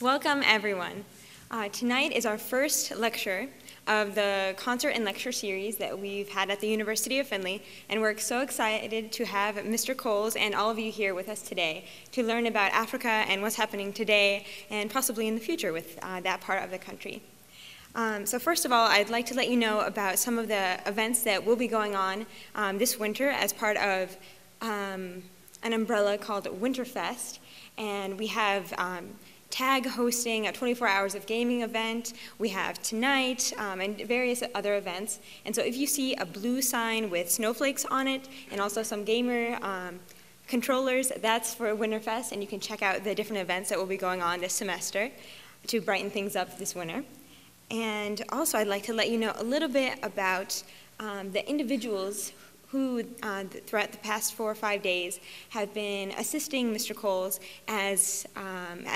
Welcome, everyone. Tonight is our first lecture of the concert and lecture series that we've had at the University of Findlay, and we're so excited to have Mr. Coles and all of you here with us today to learn about Africa and what's happening today and possibly in the future with that part of the country. So first of all, I'd like to let you know about some of the events that will be going on this winter as part of an umbrella called Winterfest, and we have TAG hosting a 24 hours of gaming event. We have tonight and various other events. And so if you see a blue sign with snowflakes on it and also some gamer controllers, that's for Winterfest, and you can check out the different events that will be going on this semester to brighten things up this winter. And also I'd like to let you know a little bit about the individuals who throughout the past 4 or 5 days have been assisting Mr. Coles as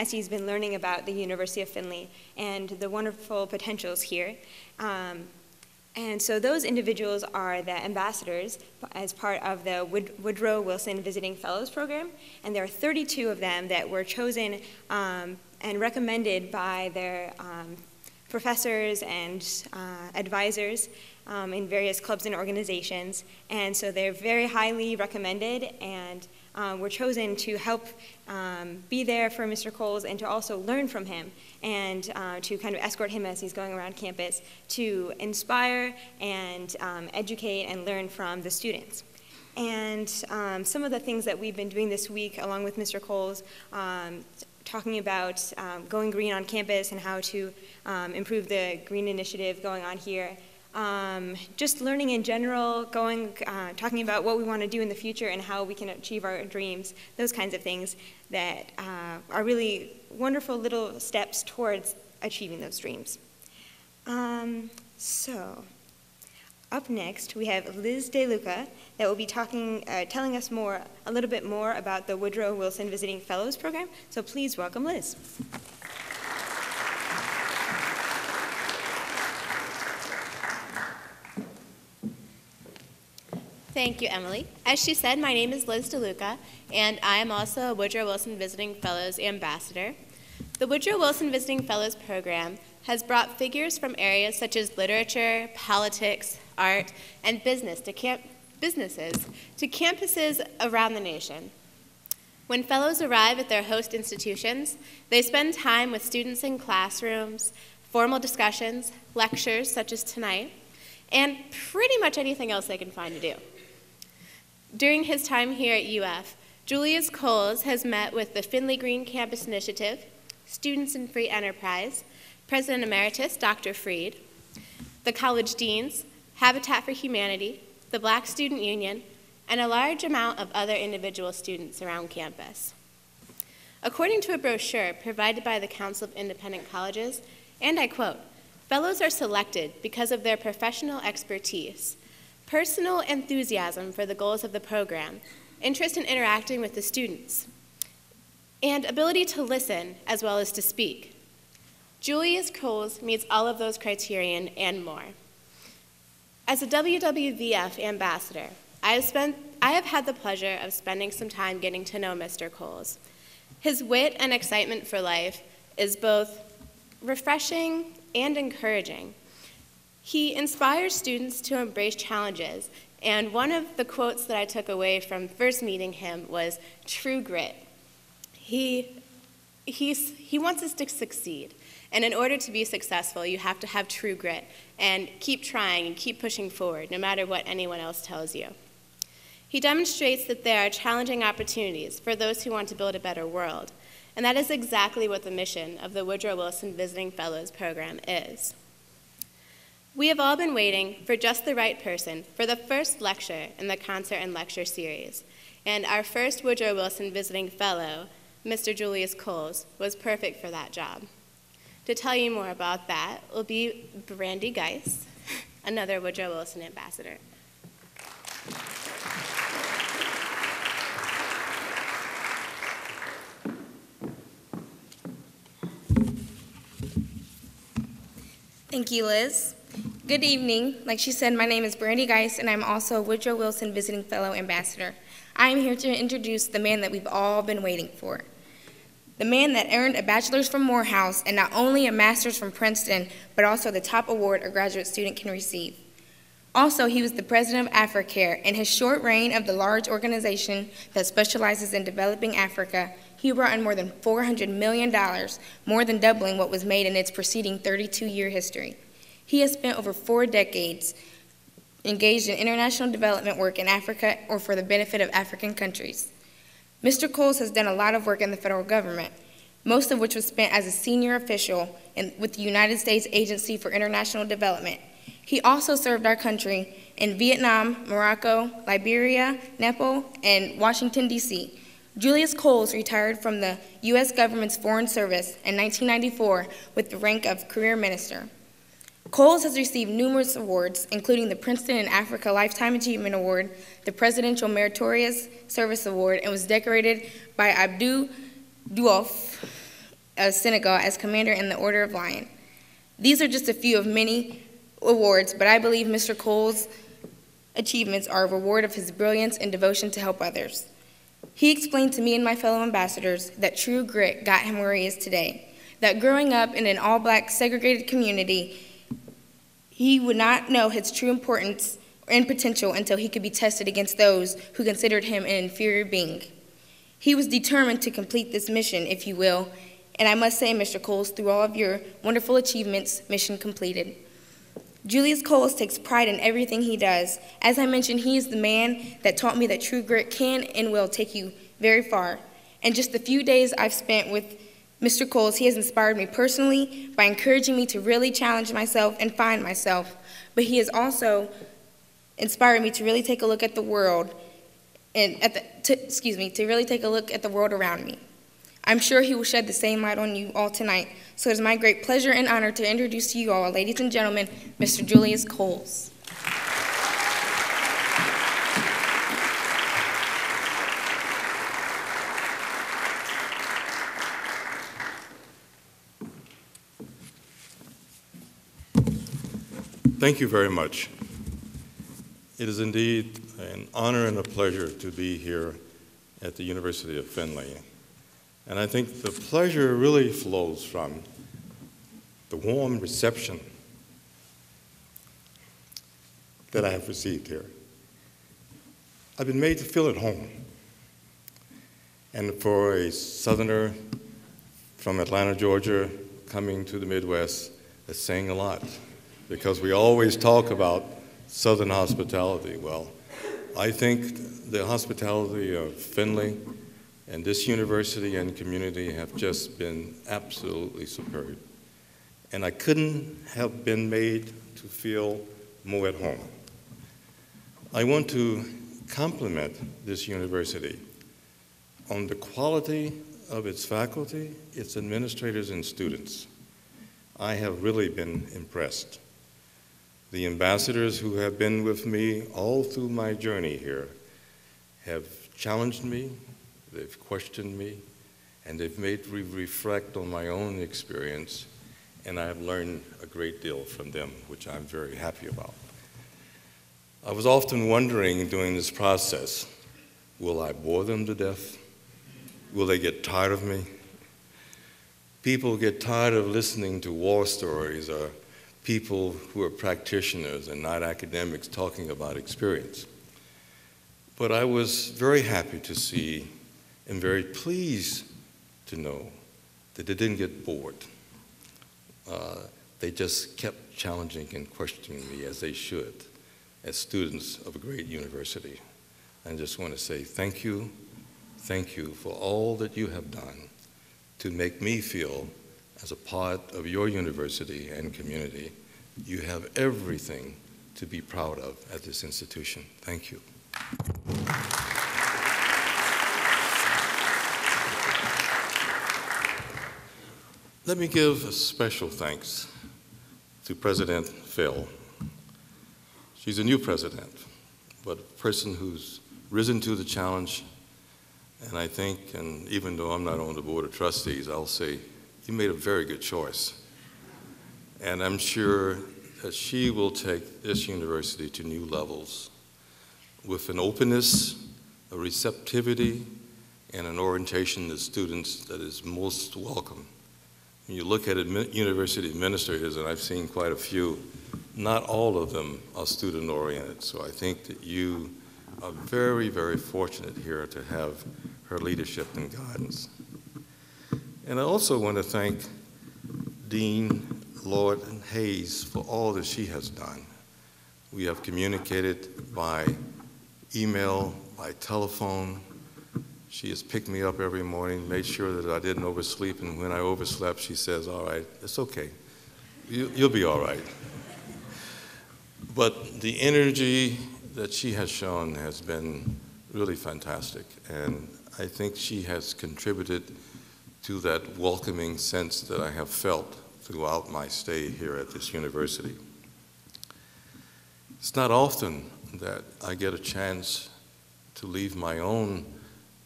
he's been learning about the University of Findlay and the wonderful potentials here. And so those individuals are the ambassadors as part of the Woodrow Wilson Visiting Fellows Program, and there are 32 of them that were chosen and recommended by their professors and advisors in various clubs and organizations, and so they're very highly recommended and were chosen to help be there for Mr. Coles and to also learn from him and to kind of escort him as he's going around campus to inspire and educate and learn from the students. And some of the things that we've been doing this week along with Mr. Coles, talking about going green on campus and how to improve the green initiative going on here. Just learning in general, talking about what we want to do in the future and how we can achieve our dreams, those kinds of things that are really wonderful little steps towards achieving those dreams. So, up next, we have Liz DeLuca that will be telling us a little bit more about the Woodrow Wilson Visiting Fellows Program. So please welcome Liz. Thank you, Emily. As she said, my name is Liz DeLuca, and I am also a Woodrow Wilson Visiting Fellows Ambassador. The Woodrow Wilson Visiting Fellows Program has brought figures from areas such as literature, politics, art, and businesses to campuses around the nation. When fellows arrive at their host institutions, they spend time with students in classrooms, formal discussions, lectures such as tonight, and pretty much anything else they can find to do. During his time here at UF, Julius Coles has met with the Findlay Green Campus Initiative, Students in Free Enterprise, President Emeritus Dr. Freed, the college deans, Habitat for Humanity, the Black Student Union, and a large amount of other individual students around campus. According to a brochure provided by the Council of Independent Colleges, and I quote, "Fellows are selected because of their professional expertise, personal enthusiasm for the goals of the program, interest in interacting with the students, and ability to listen as well as to speak." Julius Coles meets all of those criterion and more. As a WWVF ambassador, I have had the pleasure of spending some time getting to know Mr. Coles. His wit and excitement for life is both refreshing and encouraging. He inspires students to embrace challenges, and one of the quotes that I took away from first meeting him was true grit. He wants us to succeed, and in order to be successful, you have to have true grit and keep trying and keep pushing forward, no matter what anyone else tells you. He demonstrates that there are challenging opportunities for those who want to build a better world, and that is exactly what the mission of the Woodrow Wilson Visiting Fellows Program is. We have all been waiting for just the right person for the first lecture in the concert and lecture series, and our first Woodrow Wilson Visiting Fellow, Mr. Julius Coles, was perfect for that job. To tell you more about that will be Brandy Geis, another Woodrow Wilson ambassador. Thank you, Liz. Good evening. Like she said, my name is Brandy Geis, and I'm also a Woodrow Wilson Visiting Fellow Ambassador. I am here to introduce the man that we've all been waiting for. the man that earned a bachelor's from Morehouse and not only a master's from Princeton, but also the top award a graduate student can receive. Also, he was the president of Africare. In his short reign of the large organization that specializes in developing Africa, he brought in more than $400 million, more than doubling what was made in its preceding 32-year history. He has spent over 4 decades engaged in international development work in Africa or for the benefit of African countries. Mr. Coles has done a lot of work in the federal government, most of which was spent as a senior official with the United States Agency for International Development. He also served our country in Vietnam, Morocco, Liberia, Nepal, and Washington, D.C. Julius Coles retired from the U.S. government's Foreign Service in 1994 with the rank of Career Minister. Coles has received numerous awards, including the Princeton in Africa Lifetime Achievement Award, the Presidential Meritorious Service Award, and was decorated by Abdou Diouf of Senegal as Commander in the Order of Lion. These are just a few of many awards, but I believe Mr. Coles' achievements are a reward of his brilliance and devotion to help others. He explained to me and my fellow ambassadors that true grit got him where he is today, that growing up in an all-black segregated community, he would not know his true importance and potential until he could be tested against those who considered him an inferior being. He was determined to complete this mission, if you will, and I must say, Mr. Coles, through all of your wonderful achievements, mission completed. Julius Coles takes pride in everything he does. As I mentioned, he is the man that taught me that true grit can and will take you very far. In just the few days I've spent with Mr. Coles, he has inspired me personally by encouraging me to really challenge myself and find myself. But he has also inspired me to really take a look at the world and to really take a look at the world around me. I'm sure he will shed the same light on you all tonight. So it is my great pleasure and honor to introduce to you all, ladies and gentlemen, Mr. Julius Coles. Thank you very much. It is indeed an honor and a pleasure to be here at the University of Findlay. And I think the pleasure really flows from the warm reception that I have received here. I've been made to feel at home. And for a Southerner from Atlanta, Georgia, coming to the Midwest, that's saying a lot, because we always talk about Southern hospitality. Well, I think the hospitality of Findlay and this university and community have just been absolutely superb. And I couldn't have been made to feel more at home. I want to compliment this university on the quality of its faculty, its administrators, and students. I have really been impressed. The ambassadors who have been with me all through my journey here have challenged me, they've questioned me, and they've made me reflect on my own experience, and I have learned a great deal from them, which I'm very happy about. I was often wondering during this process, will I bore them to death? Will they get tired of me? People get tired of listening to war stories or people who are practitioners and not academics talking about experience. But I was very happy to see and very pleased to know that they didn't get bored. They just kept challenging and questioning me, as they should, as students of a great university. I just want to say thank you for all that you have done to make me feel as a part of your university and community. You have everything to be proud of at this institution. Thank you. Let me give a special thanks to President Phil. She's a new president, but a person who's risen to the challenge. And I think, and even though I'm not on the board of trustees, I'll say you made a very good choice. And I'm sure that she will take this university to new levels with an openness, a receptivity, and an orientation to students that is most welcome. When you look at university administrators, and I've seen quite a few, not all of them are student-oriented. So I think that you are very, very fortunate here to have her leadership and guidance. And I also want to thank Dean Lord Hayes for all that she has done. We have communicated by email, by telephone. She has picked me up every morning, made sure that I didn't oversleep, and when I overslept, she says, all right, it's okay. You'll be all right. But the energy that she has shown has been really fantastic, and I think she has contributed to that welcoming sense that I have felt throughout my stay here at this university. It's not often that I get a chance to leave my own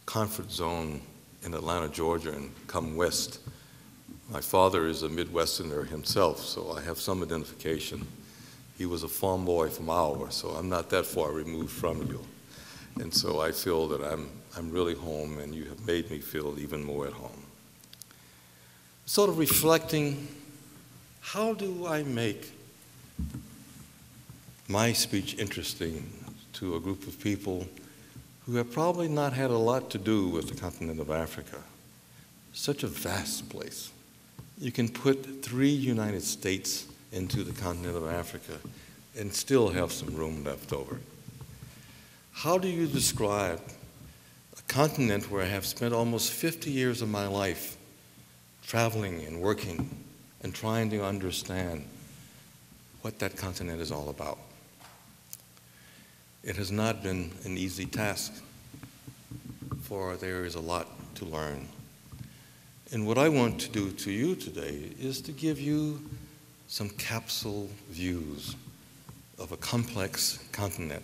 comfort zone in Atlanta, Georgia, and come west. My father is a Midwesterner himself, so I have some identification. He was a farm boy from Iowa, so I'm not that far removed from you. And so I feel that I'm really home, and you have made me feel even more at home. Sort of reflecting, how do I make my speech interesting to a group of people who have probably not had a lot to do with the continent of Africa? Such a vast place. You can put 3 United States into the continent of Africa and still have some room left over. How do you describe a continent where I have spent almost 50 years of my life traveling and working and trying to understand what that continent is all about? It has not been an easy task, for there is a lot to learn. And what I want to do to you today is to give you some capsule views of a complex continent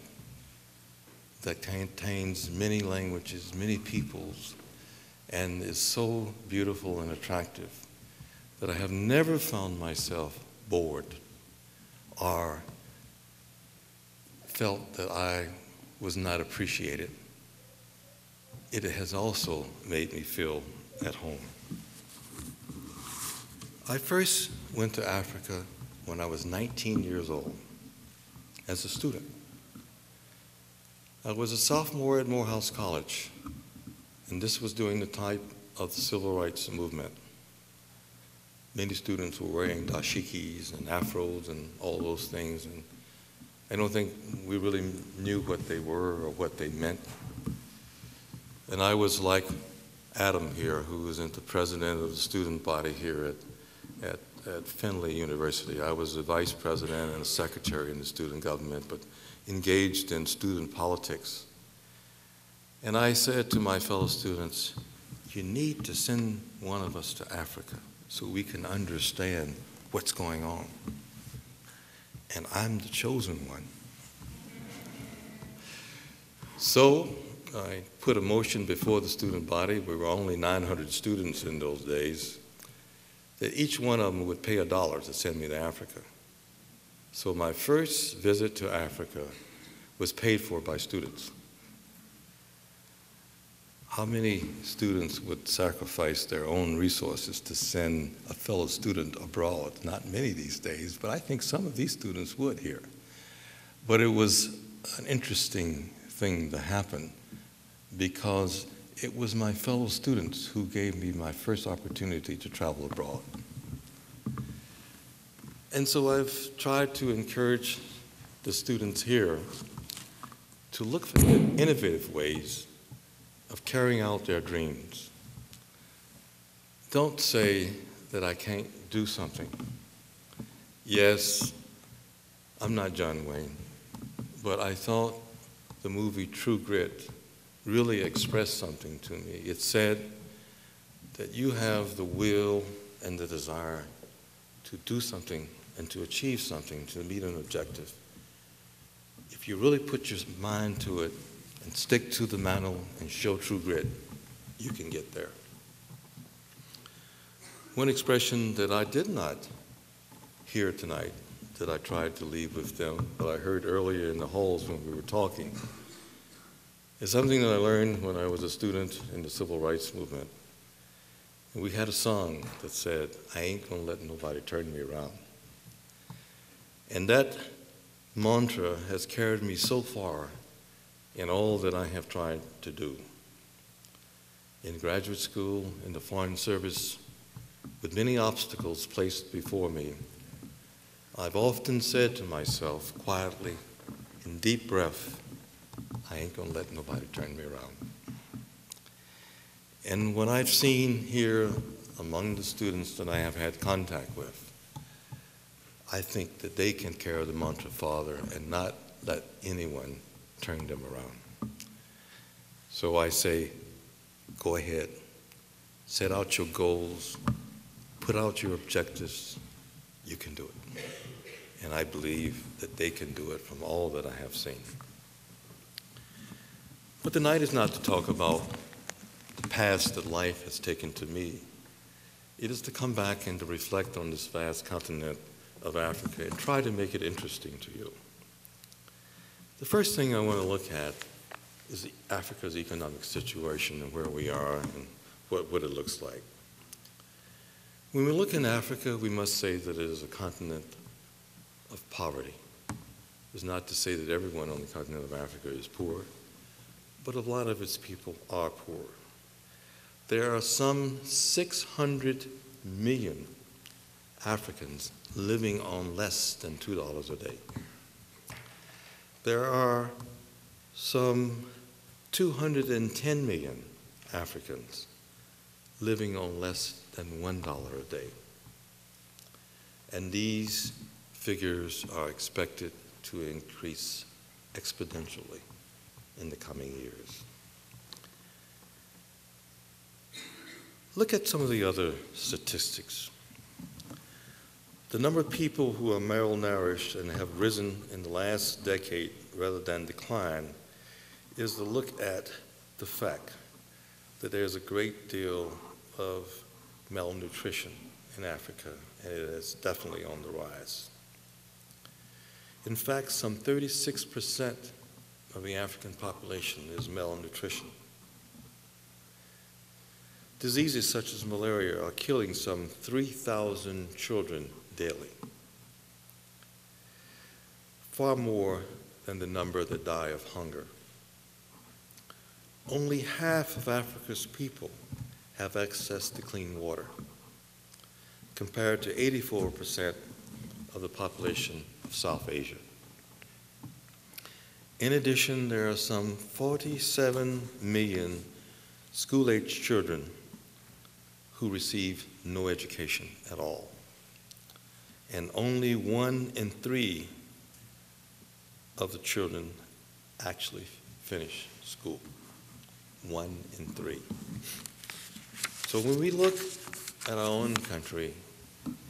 that contains many languages, many peoples, and is so beautiful and attractive that I have never found myself bored or felt that I was not appreciated. It has also made me feel at home. I first went to Africa when I was 19 years old as a student. I was a sophomore at Morehouse College, and this was during the type of the civil rights movement. Many students were wearing dashikis and afros and all those things, and I don't think we really knew what they were or what they meant. And I was like Adam here, who is the president of the student body here at Findlay University. I was the vice president and a secretary in the student government, but engaged in student politics. And I said to my fellow students, you need to send one of us to Africa so we can understand what's going on. And I'm the chosen one. So I put a motion before the student body. We were only 900 students in those days, that each one of them would pay $1 to send me to Africa. So my first visit to Africa was paid for by students. How many students would sacrifice their own resources to send a fellow student abroad? Not many these days, but I think some of these students would here. But it was an interesting thing to happen because it was my fellow students who gave me my first opportunity to travel abroad. And so I've tried to encourage the students here to look for innovative ways of carrying out their dreams. Don't say that I can't do something. Yes, I'm not John Wayne, but I thought the movie True Grit really expressed something to me. It said that you have the will and the desire to do something and to achieve something, to meet an objective. If you really put your mind to it and stick to the mantle and show true grit, you can get there. One expression that I did not hear tonight, that I tried to leave with them, but I heard earlier in the halls when we were talking, It's something that I learned when I was a student in the civil rights movement. And we had a song that said, "I ain't gonna let nobody turn me around." And that mantra has carried me so far in all that I have tried to do. In graduate school, in the Foreign Service, with many obstacles placed before me, I've often said to myself quietly, in deep breath, I ain't gonna let nobody turn me around. And what I've seen here among the students that I have had contact with, I think that they can carry the mantra farther and not let anyone turn them around. So I say, go ahead, set out your goals, put out your objectives, you can do it. And I believe that they can do it from all that I have seen. But tonight is not to talk about the path that life has taken to me. It is to come back and to reflect on this vast continent of Africa and try to make it interesting to you. The first thing I want to look at is Africa's economic situation and where we are and what it looks like. When we look in Africa, we must say that it is a continent of poverty. It's not to say that everyone on the continent of Africa is poor, but a lot of its people are poor. There are some 600 million Africans living on less than $2 a day. There are some 210 million Africans living on less than $1 a day. And these figures are expected to increase exponentially in the coming years. Look at some of the other statistics. The number of people who are malnourished and have risen in the last decade rather than decline is to look at the fact that there's a great deal of malnutrition in Africa, and it is definitely on the rise. In fact, some 36% of the African population is malnutrition. Diseases such as malaria are killing some 3,000 children daily, far more than the number that die of hunger. Only half of Africa's people have access to clean water, compared to 84% of the population of South Asia. In addition, there are some 47 million school-aged children who receive no education at all. And only 1 in 3 of the children actually finish school. 1 in 3. So when we look at our own country,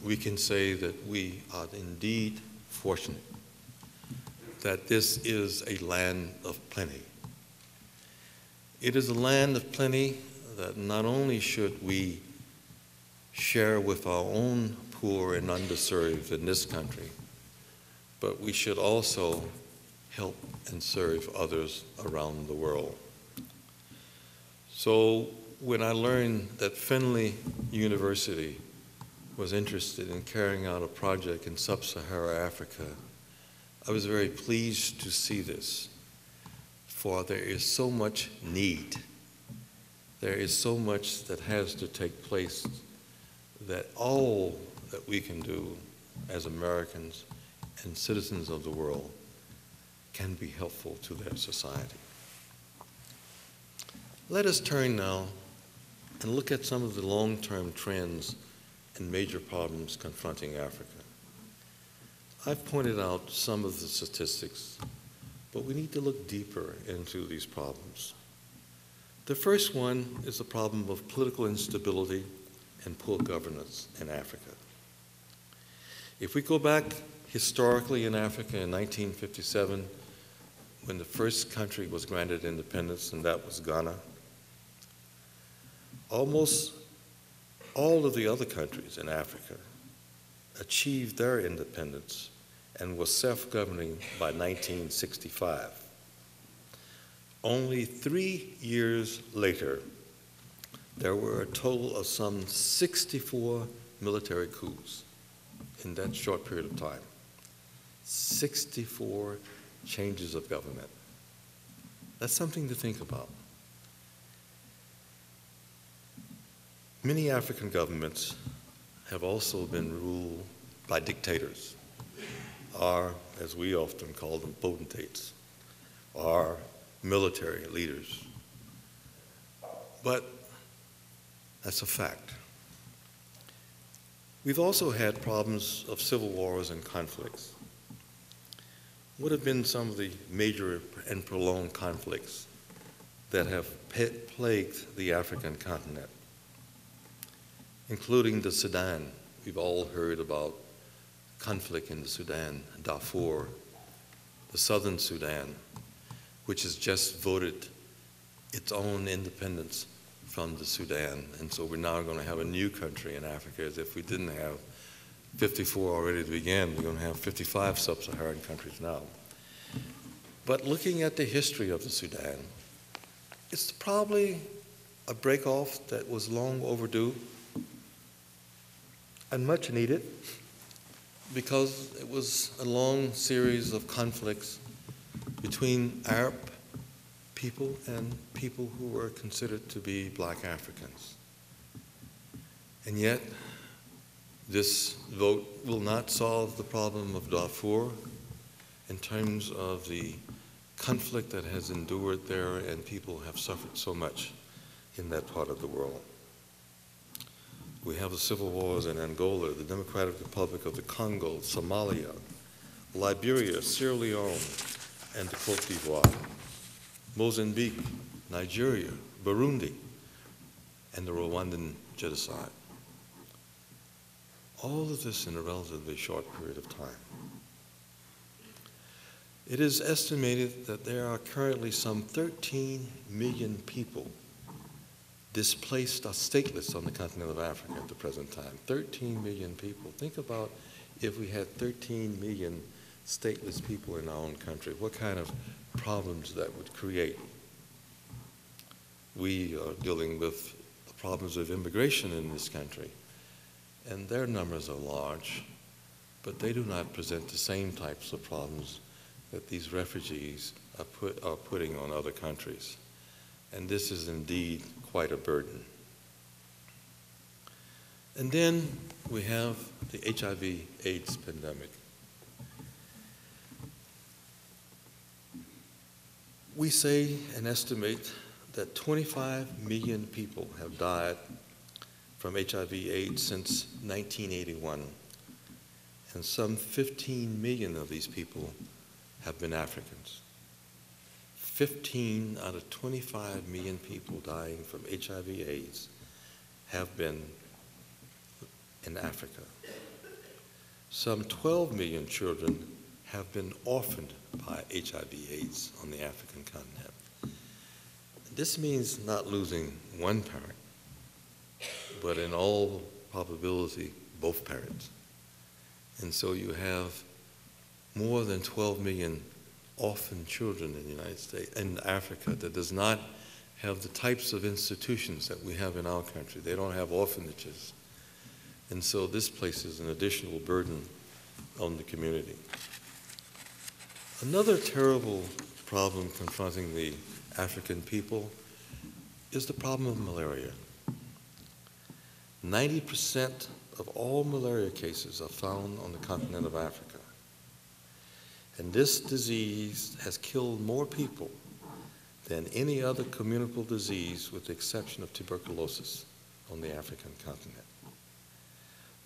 we can say that we are indeed fortunate that this is a land of plenty. It is a land of plenty that not only should we share with our own poor and underserved in this country, but we should also help and serve others around the world. So when I learned that Findlay University was interested in carrying out a project in sub-Saharan Africa, I was very pleased to see this, for there is so much need. There is so much that has to take place that all that we can do as Americans and citizens of the world can be helpful to their society. Let us turn now and look at some of the long-term trends and major problems confronting Africa. I've pointed out some of the statistics, but we need to look deeper into these problems. The first one is the problem of political instability and poor governance in Africa. If we go back historically in Africa in 1957, when the first country was granted independence, and that was Ghana, almost all of the other countries in Africa achieved their independence and was self-governing by 1965. Only 3 years later, there were a total of some 64 military coups in that short period of time. 64 changes of government. That's something to think about. Many African governments have also been ruled by dictators, or, as we often call them, potentates, or military leaders. But that's a fact. We've also had problems of civil wars and conflicts. What have been some of the major and prolonged conflicts that have plagued the African continent? Including the Sudan. We've all heard about conflict in the Sudan, Darfur, the southern Sudan, which has just voted its own independence from the Sudan. And so we're now going to have a new country in Africa, as if we didn't have 54 already to begin. We're going to have 55 sub-Saharan countries now. But looking at the history of the Sudan, it's probably a break-off that was long overdue and much needed, because it was a long series of conflicts between Arab people and people who were considered to be black Africans. And yet, this vote will not solve the problem of Darfur in terms of the conflict that has endured there, and people have suffered so much in that part of the world. We have the civil wars in Angola, the Democratic Republic of the Congo, Somalia, Liberia, Sierra Leone, and the Côte d'Ivoire, Mozambique, Nigeria, Burundi, and the Rwandan genocide. All of this in a relatively short period of time. It is estimated that there are currently some 13 million people displaced or stateless on the continent of Africa at the present time. 13 million people. Think about if we had 13 million stateless people in our own country, what kind of problems that would create. We are dealing with the problems of immigration in this country, and their numbers are large, but they do not present the same types of problems that these refugees are putting on other countries. And this is indeed quite a burden. And then we have the HIV/AIDS pandemic. We say and estimate that 25 million people have died from HIV/AIDS since 1981, and some 15 million of these people have been Africans. 15 out of 25 million people dying from HIV/AIDS have been in Africa. Some 12 million children have been orphaned by HIV/AIDS on the African continent. This means not losing one parent, but in all probability, both parents. And so you have more than 12 million orphan children in the United States, in Africa, that does not have the types of institutions that we have in our country. They don't have orphanages. And so this places an additional burden on the community. Another terrible problem confronting the African people is the problem of malaria. 90% of all malaria cases are found on the continent of Africa. And this disease has killed more people than any other communicable disease, with the exception of tuberculosis on the African continent.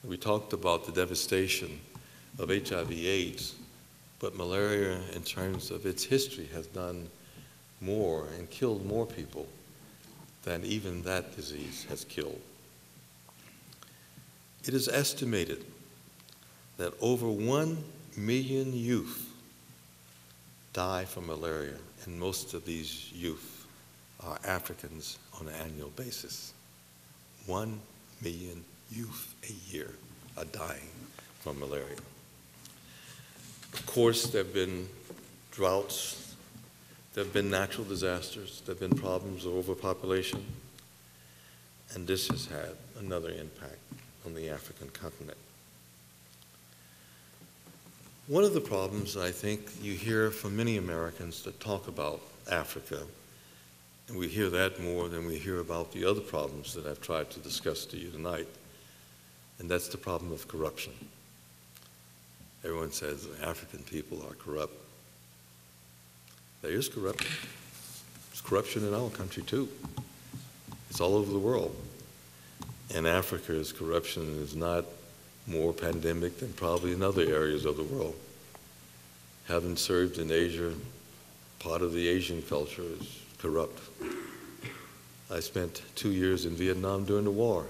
We talked about the devastation of HIV/AIDS, but malaria, in terms of its history, has done more and killed more people than even that disease has killed. It is estimated that over 1 million youth die from malaria, and most of these youth are Africans on an annual basis. 1 million youth a year are dying from malaria. Of course, there have been droughts, There have been natural disasters, there have been problems of overpopulation, and this has had another impact on the African continent. One of the problems I think you hear from many Americans that talk about Africa, and we hear that more than we hear about the other problems that I've tried to discuss to you tonight, and that's the problem of corruption. Everyone says African people are corrupt. There is corruption. There's corruption in our country too. It's all over the world. And Africa's corruption is not more pandemic than probably in other areas of the world. Having served in Asia, part of the Asian culture is corrupt. I spent 2 years in Vietnam during the war.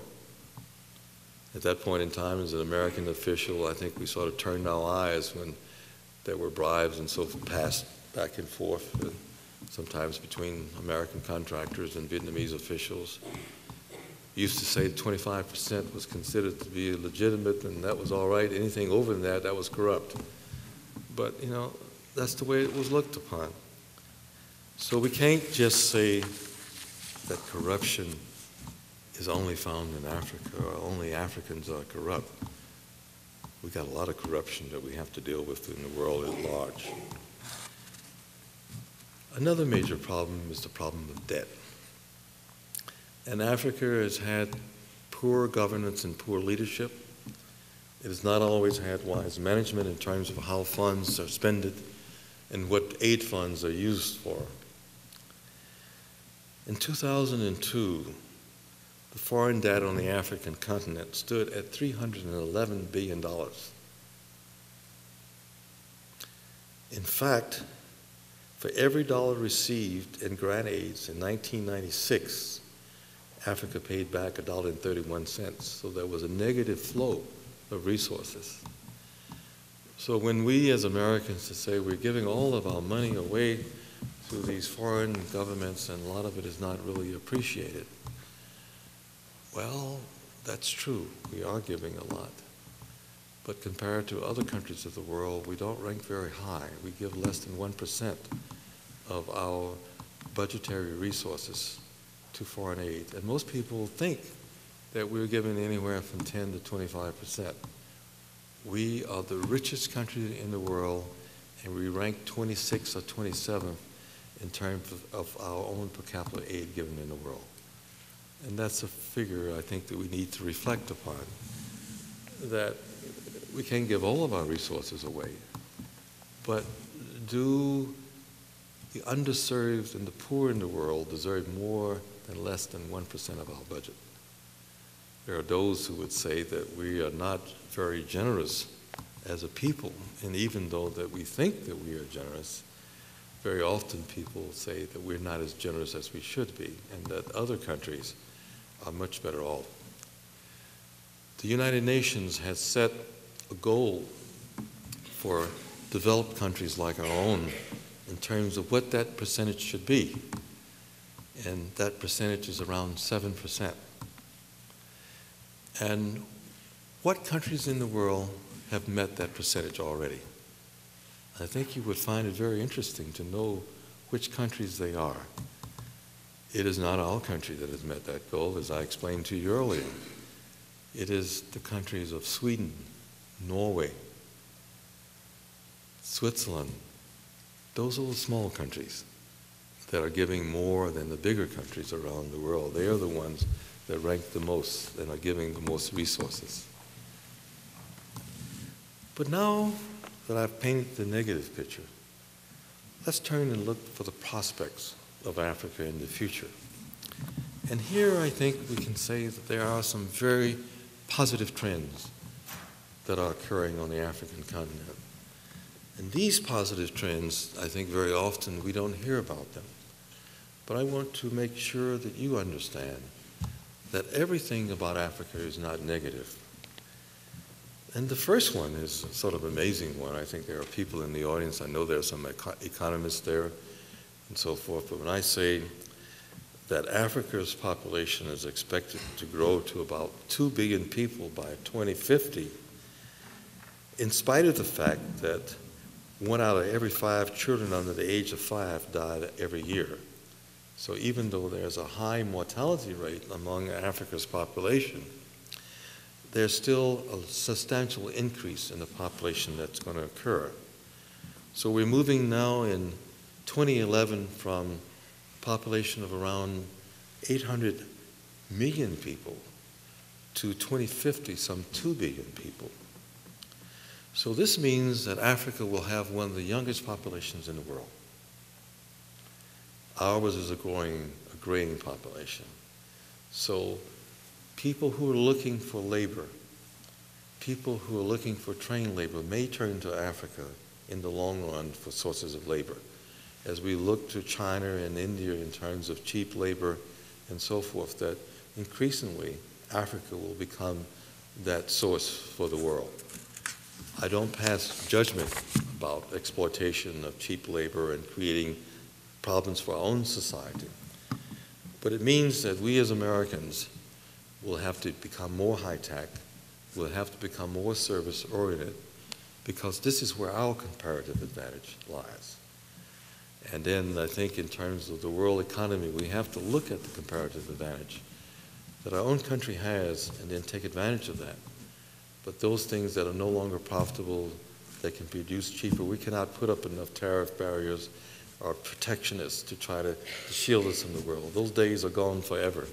At that point in time, as an American official, I think we sort of turned our eyes when there were bribes and so passed back and forth, sometimes between American contractors and Vietnamese officials. Used to say 25% was considered to be legitimate, and that was all right. Anything over than that, that was corrupt. But, you know, that's the way it was looked upon. So we can't just say that corruption is only found in Africa, or only Africans are corrupt. We've got a lot of corruption that we have to deal with in the world at large. Another major problem is the problem of debt. And Africa has had poor governance and poor leadership. It has not always had wise management in terms of how funds are spent and what aid funds are used for. In 2002, the foreign debt on the African continent stood at $311 billion. In fact, for every dollar received in grant aids in 1996, Africa paid back $1.31, so there was a negative flow of resources. So when we as Americans say we're giving all of our money away to these foreign governments and a lot of it is not really appreciated, well, that's true. We are giving a lot. But compared to other countries of the world, we don't rank very high. We give less than 1% of our budgetary resources to foreign aid. And most people think that we're giving anywhere from 10 to 25%. We are the richest country in the world, and we rank 26th or 27th in terms of our own per capita aid given in the world. And that's a figure I think that we need to reflect upon, that we can give all of our resources away, but do the underserved and the poor in the world deserve more than less than 1% of our budget? There are those who would say that we are not very generous as a people, and even though that we think that we are generous, very often people say that we're not as generous as we should be, and that other countries are much better off. The United Nations has set a goal for developed countries like our own in terms of what that percentage should be, and that percentage is around 7%. And what countries in the world have met that percentage already? I think you would find it very interesting to know which countries they are. It is not our country that has met that goal, as I explained to you earlier. It is the countries of Sweden, Norway, Switzerland. Those are the small countries that are giving more than the bigger countries around the world. They are the ones that rank the most and are giving the most resources. But now that I've painted the negative picture, let's turn and look for the prospects of Africa in the future. And here I think we can say that there are some very positive trends that are occurring on the African continent. And these positive trends, I think very often we don't hear about them. But I want to make sure that you understand that everything about Africa is not negative. And the first one is a sort of amazing one. I think there are people in the audience, I know there are some economists there and so forth, but when I say that Africa's population is expected to grow to about 2 billion people by 2050, in spite of the fact that 1 out of every 5 children under the age of 5 died every year. So even though there's a high mortality rate among Africa's population, there's still a substantial increase in the population that's going to occur. So we're moving now in 2011 from a population of around 800 million people to 2050, some 2 billion people. So this means that Africa will have one of the youngest populations in the world. Ours is a graying population. So people who are looking for labor, people who are looking for trained labor may turn to Africa in the long run for sources of labor. As we look to China and India in terms of cheap labor and so forth, that increasingly Africa will become that source for the world. I don't pass judgment about exploitation of cheap labor and creating problems for our own society. But it means that we as Americans will have to become more high-tech, we'll have to become more service-oriented, because this is where our comparative advantage lies. And then I think in terms of the world economy, we have to look at the comparative advantage that our own country has and then take advantage of that. But those things that are no longer profitable, that can be produced cheaper, we cannot put up enough tariff barriers or protectionists to try to shield us from the world. Those days are gone forever.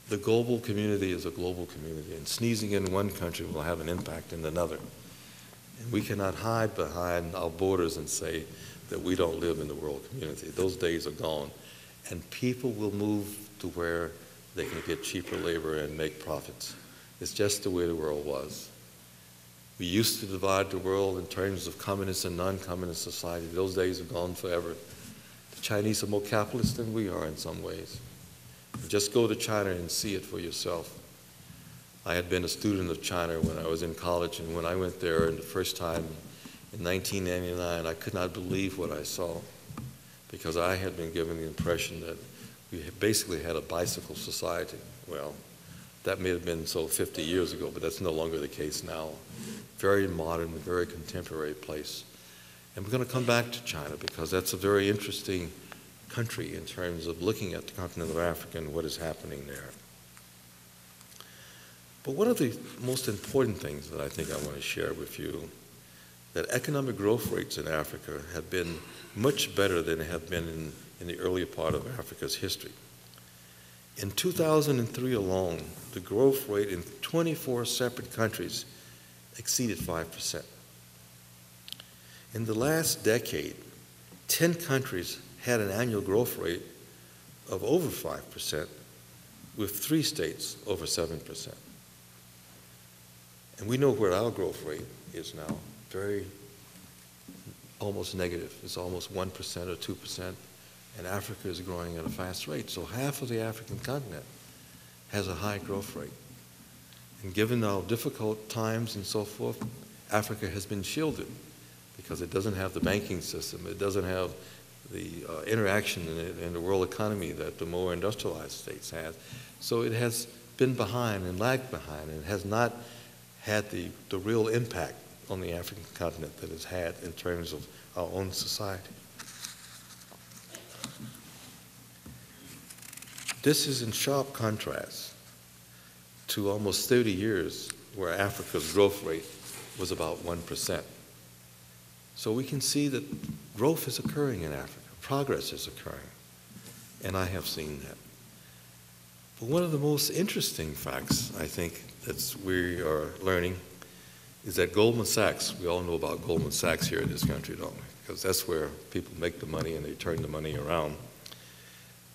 The global community is a global community, and sneezing in one country will have an impact in another. And we cannot hide behind our borders and say that we don't live in the world community. Those days are gone. And people will move to where they can get cheaper labor and make profits. It's just the way the world was. We used to divide the world in terms of communist and non-communist society. Those days are gone forever. The Chinese are more capitalist than we are in some ways. Just go to China and see it for yourself. I had been a student of China when I was in college, and when I went there the first time in 1999, I could not believe what I saw, because I had been given the impression that we basically had a bicycle society. Well, that may have been so 50 years ago, but that's no longer the case now. Very modern, very contemporary place. And we're going to come back to China because that's a very interesting country in terms of looking at the continent of Africa and what is happening there. But one of the most important things that I think I want to share with you, that economic growth rates in Africa have been much better than they have been in the earlier part of Africa's history. In 2003 alone, the growth rate in 24 separate countries exceeded 5%. In the last decade, 10 countries had an annual growth rate of over 5%, with 3 states over 7%. And we know where our growth rate is now, almost negative. It's almost 1% or 2%, and Africa is growing at a fast rate. So half of the African continent has a high growth rate. And given our difficult times and so forth, Africa has been shielded because it doesn't have the banking system. It doesn't have the interaction in the world economy that the more industrialized states have. So it has been behind and lagged behind, and has not had the real impact on the African continent that it's had in terms of our own society. This is in sharp contrast to almost 30 years where Africa's growth rate was about 1%. So we can see that growth is occurring in Africa, progress is occurring, and I have seen that. But one of the most interesting facts, I think, that we are learning is that Goldman Sachs, we all know about Goldman Sachs here in this country, don't we? Because that's where people make the money and they turn the money around.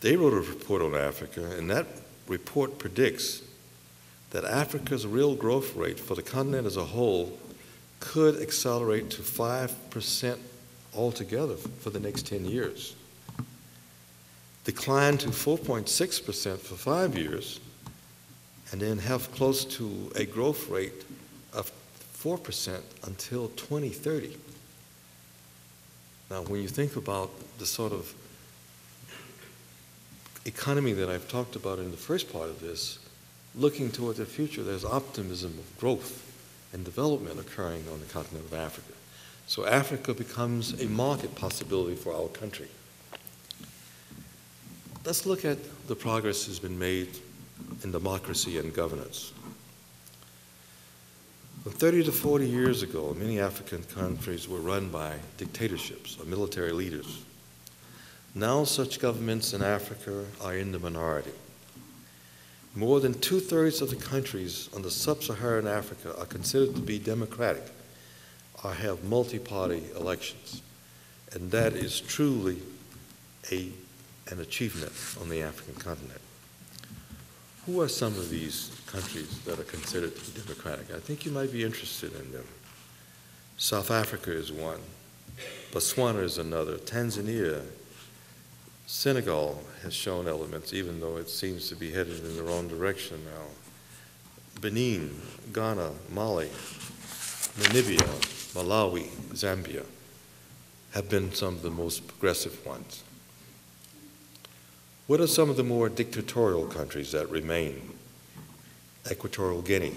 They wrote a report on Africa, and that report predicts that Africa's real growth rate for the continent as a whole could accelerate to 5% altogether for the next 10 years. Decline to 4.6% for 5 years, and then have close to a growth rate of 4% until 2030. Now, when you think about the sort of economy that I've talked about in the first part of this, looking toward the future, there's optimism of growth and development occurring on the continent of Africa. So Africa becomes a market possibility for our country. Let's look at the progress that's been made in democracy and governance. From 30 to 40 years ago, many African countries were run by dictatorships or military leaders. Now such governments in Africa are in the minority. More than 2/3 of the countries on the sub-Saharan Africa are considered to be democratic or have multi-party elections. And that is truly an achievement on the African continent. Who are some of these countries that are considered to be democratic? I think you might be interested in them. South Africa is one. Botswana is another. Tanzania, Senegal has shown elements, even though it seems to be headed in the wrong direction now. Benin, Ghana, Mali, Namibia, Malawi, Zambia have been some of the most progressive ones. What are some of the more dictatorial countries that remain? Equatorial Guinea,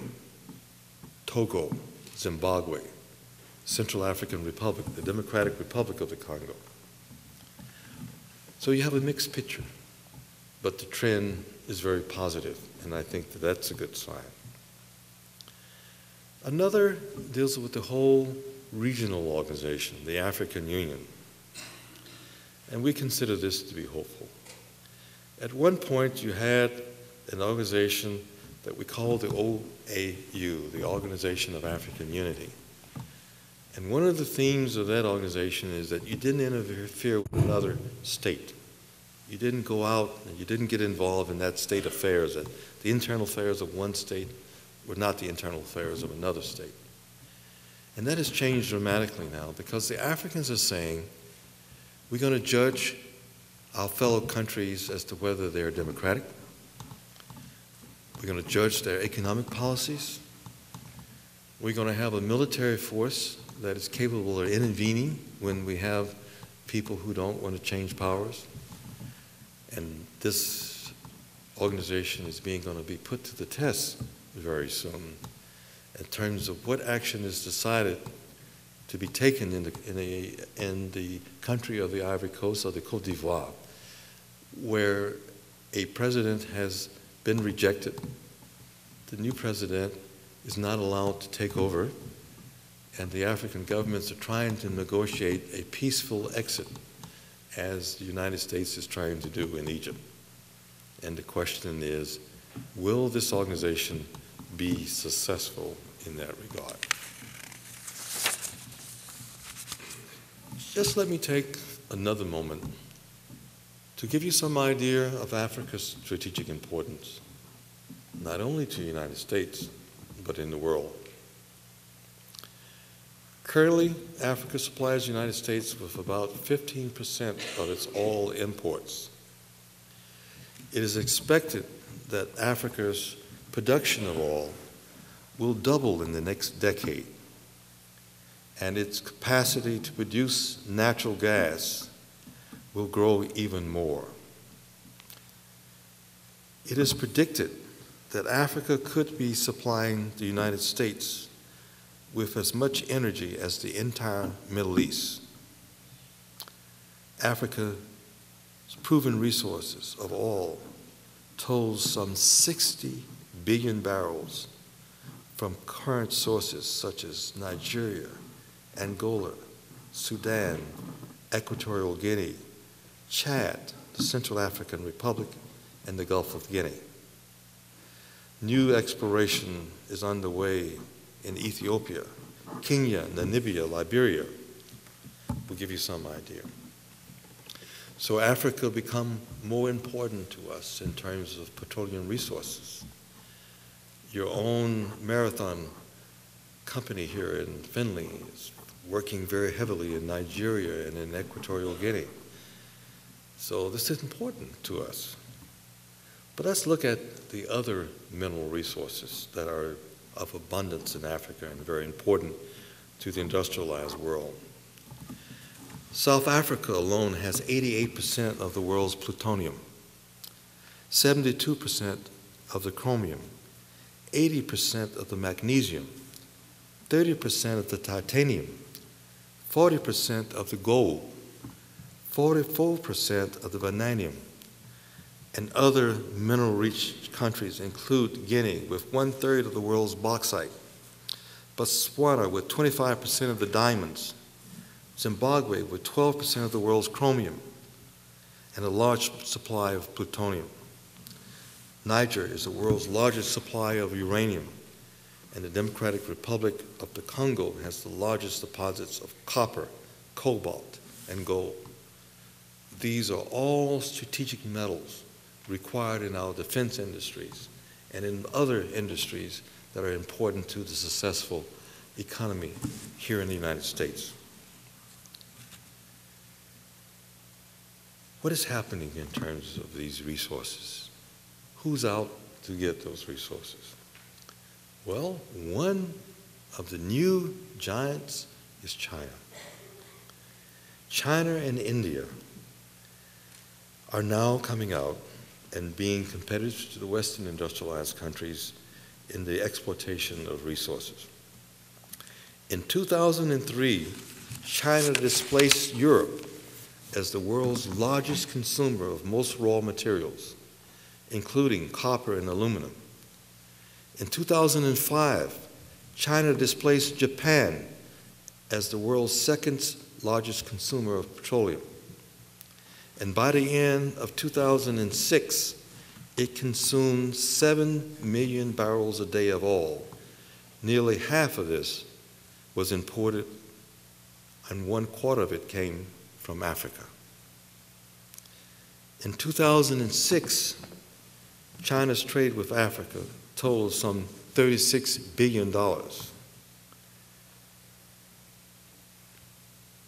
Togo, Zimbabwe, Central African Republic, the Democratic Republic of the Congo. So you have a mixed picture, but the trend is very positive, and I think that that's a good sign. Another deals with the whole regional organization, the African Union, and we consider this to be hopeful. At one point, you had an organization that we call the OAU, the Organization of African Unity. And one of the themes of that organization is that you didn't interfere with another state. You didn't go out and you didn't get involved in that state affairs, that the internal affairs of one state were not the internal affairs of another state. And that has changed dramatically now because the Africans are saying, we're going to judge our fellow countries as to whether they're democratic. We're going to judge their economic policies. We're going to have a military force that is capable of intervening when we have people who don't want to change powers. And this organization is going to be put to the test very soon in terms of what action is decided to be taken in the country of the Ivory Coast or the Côte d'Ivoire, where a president has been rejected. The new president is not allowed to take over, and the African governments are trying to negotiate a peaceful exit, as the United States is trying to do in Egypt. And the question is, will this organization be successful in that regard? Just let me take another moment to give you some idea of Africa's strategic importance, not only to the United States, but in the world. Currently, Africa supplies the United States with about 15% of its oil imports. It is expected that Africa's production of oil will double in the next decade, and its capacity to produce natural gas will grow even more. It is predicted that Africa could be supplying the United States with as much energy as the entire Middle East. Africa's proven resources of oil totals some 60 billion barrels from current sources such as Nigeria, Angola, Sudan, Equatorial Guinea, Chad, the Central African Republic, and the Gulf of Guinea. New exploration is underway in Ethiopia, Kenya, Namibia, Liberia. We'll give you some idea. So Africa become more important to us in terms of petroleum resources. Your own Marathon company here in Findlay is working very heavily in Nigeria and in Equatorial Guinea. So this is important to us. But let's look at the other mineral resources that are of abundance in Africa and very important to the industrialized world. South Africa alone has 88% of the world's plutonium, 72% of the chromium, 80% of the magnesium, 30% of the titanium, 40% of the gold, 44% of the vanadium, and other mineral-rich countries include Guinea with 1/3 of the world's bauxite, Botswana with 25% of the diamonds, Zimbabwe with 12% of the world's chromium, and a large supply of plutonium. Niger is the world's largest supplier of uranium, and the Democratic Republic of the Congo has the largest deposits of copper, cobalt, and gold. These are all strategic metals required in our defense industries and in other industries that are important to the successful economy here in the United States. What is happening in terms of these resources? Who's out to get those resources? Well, one of the new giants is China. China and India are now coming out and being competitive to the Western industrialized countries in the exploitation of resources. In 2003, China displaced Europe as the world's largest consumer of most raw materials, including copper and aluminum. In 2005, China displaced Japan as the world's second largest consumer of petroleum. And by the end of 2006, it consumed 7 million barrels a day of oil. Nearly half of this was imported, and 1/4 of it came from Africa. In 2006, China's trade with Africa totaled some $36 billion,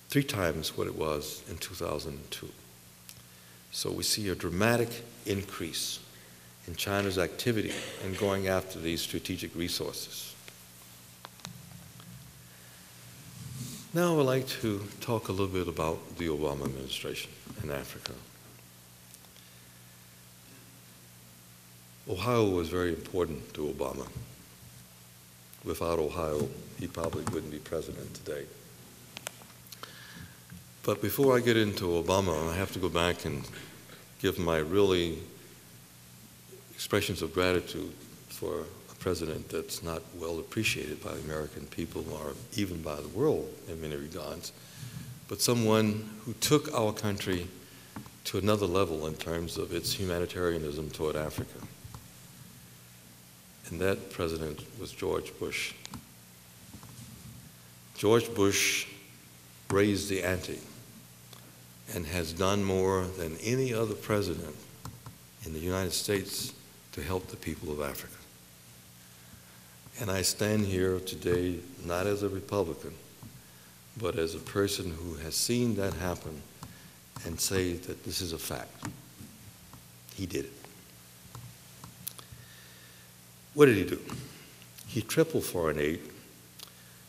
3 times what it was in 2002. So we see a dramatic increase in China's activity in going after these strategic resources. Now I would like to talk a little bit about the Obama administration in Africa. Ohio was very important to Obama. Without Ohio, he probably wouldn't be president today. But before I get into Obama, I have to go back and give my really expressions of gratitude for a president that's not well appreciated by the American people or even by the world in many regards, but someone who took our country to another level in terms of its humanitarianism toward Africa. And that president was George Bush. George Bush raised the ante and has done more than any other president in the United States to help the people of Africa. And I stand here today not as a Republican, but as a person who has seen that happen and say that this is a fact. He did it. What did he do? He tripled foreign aid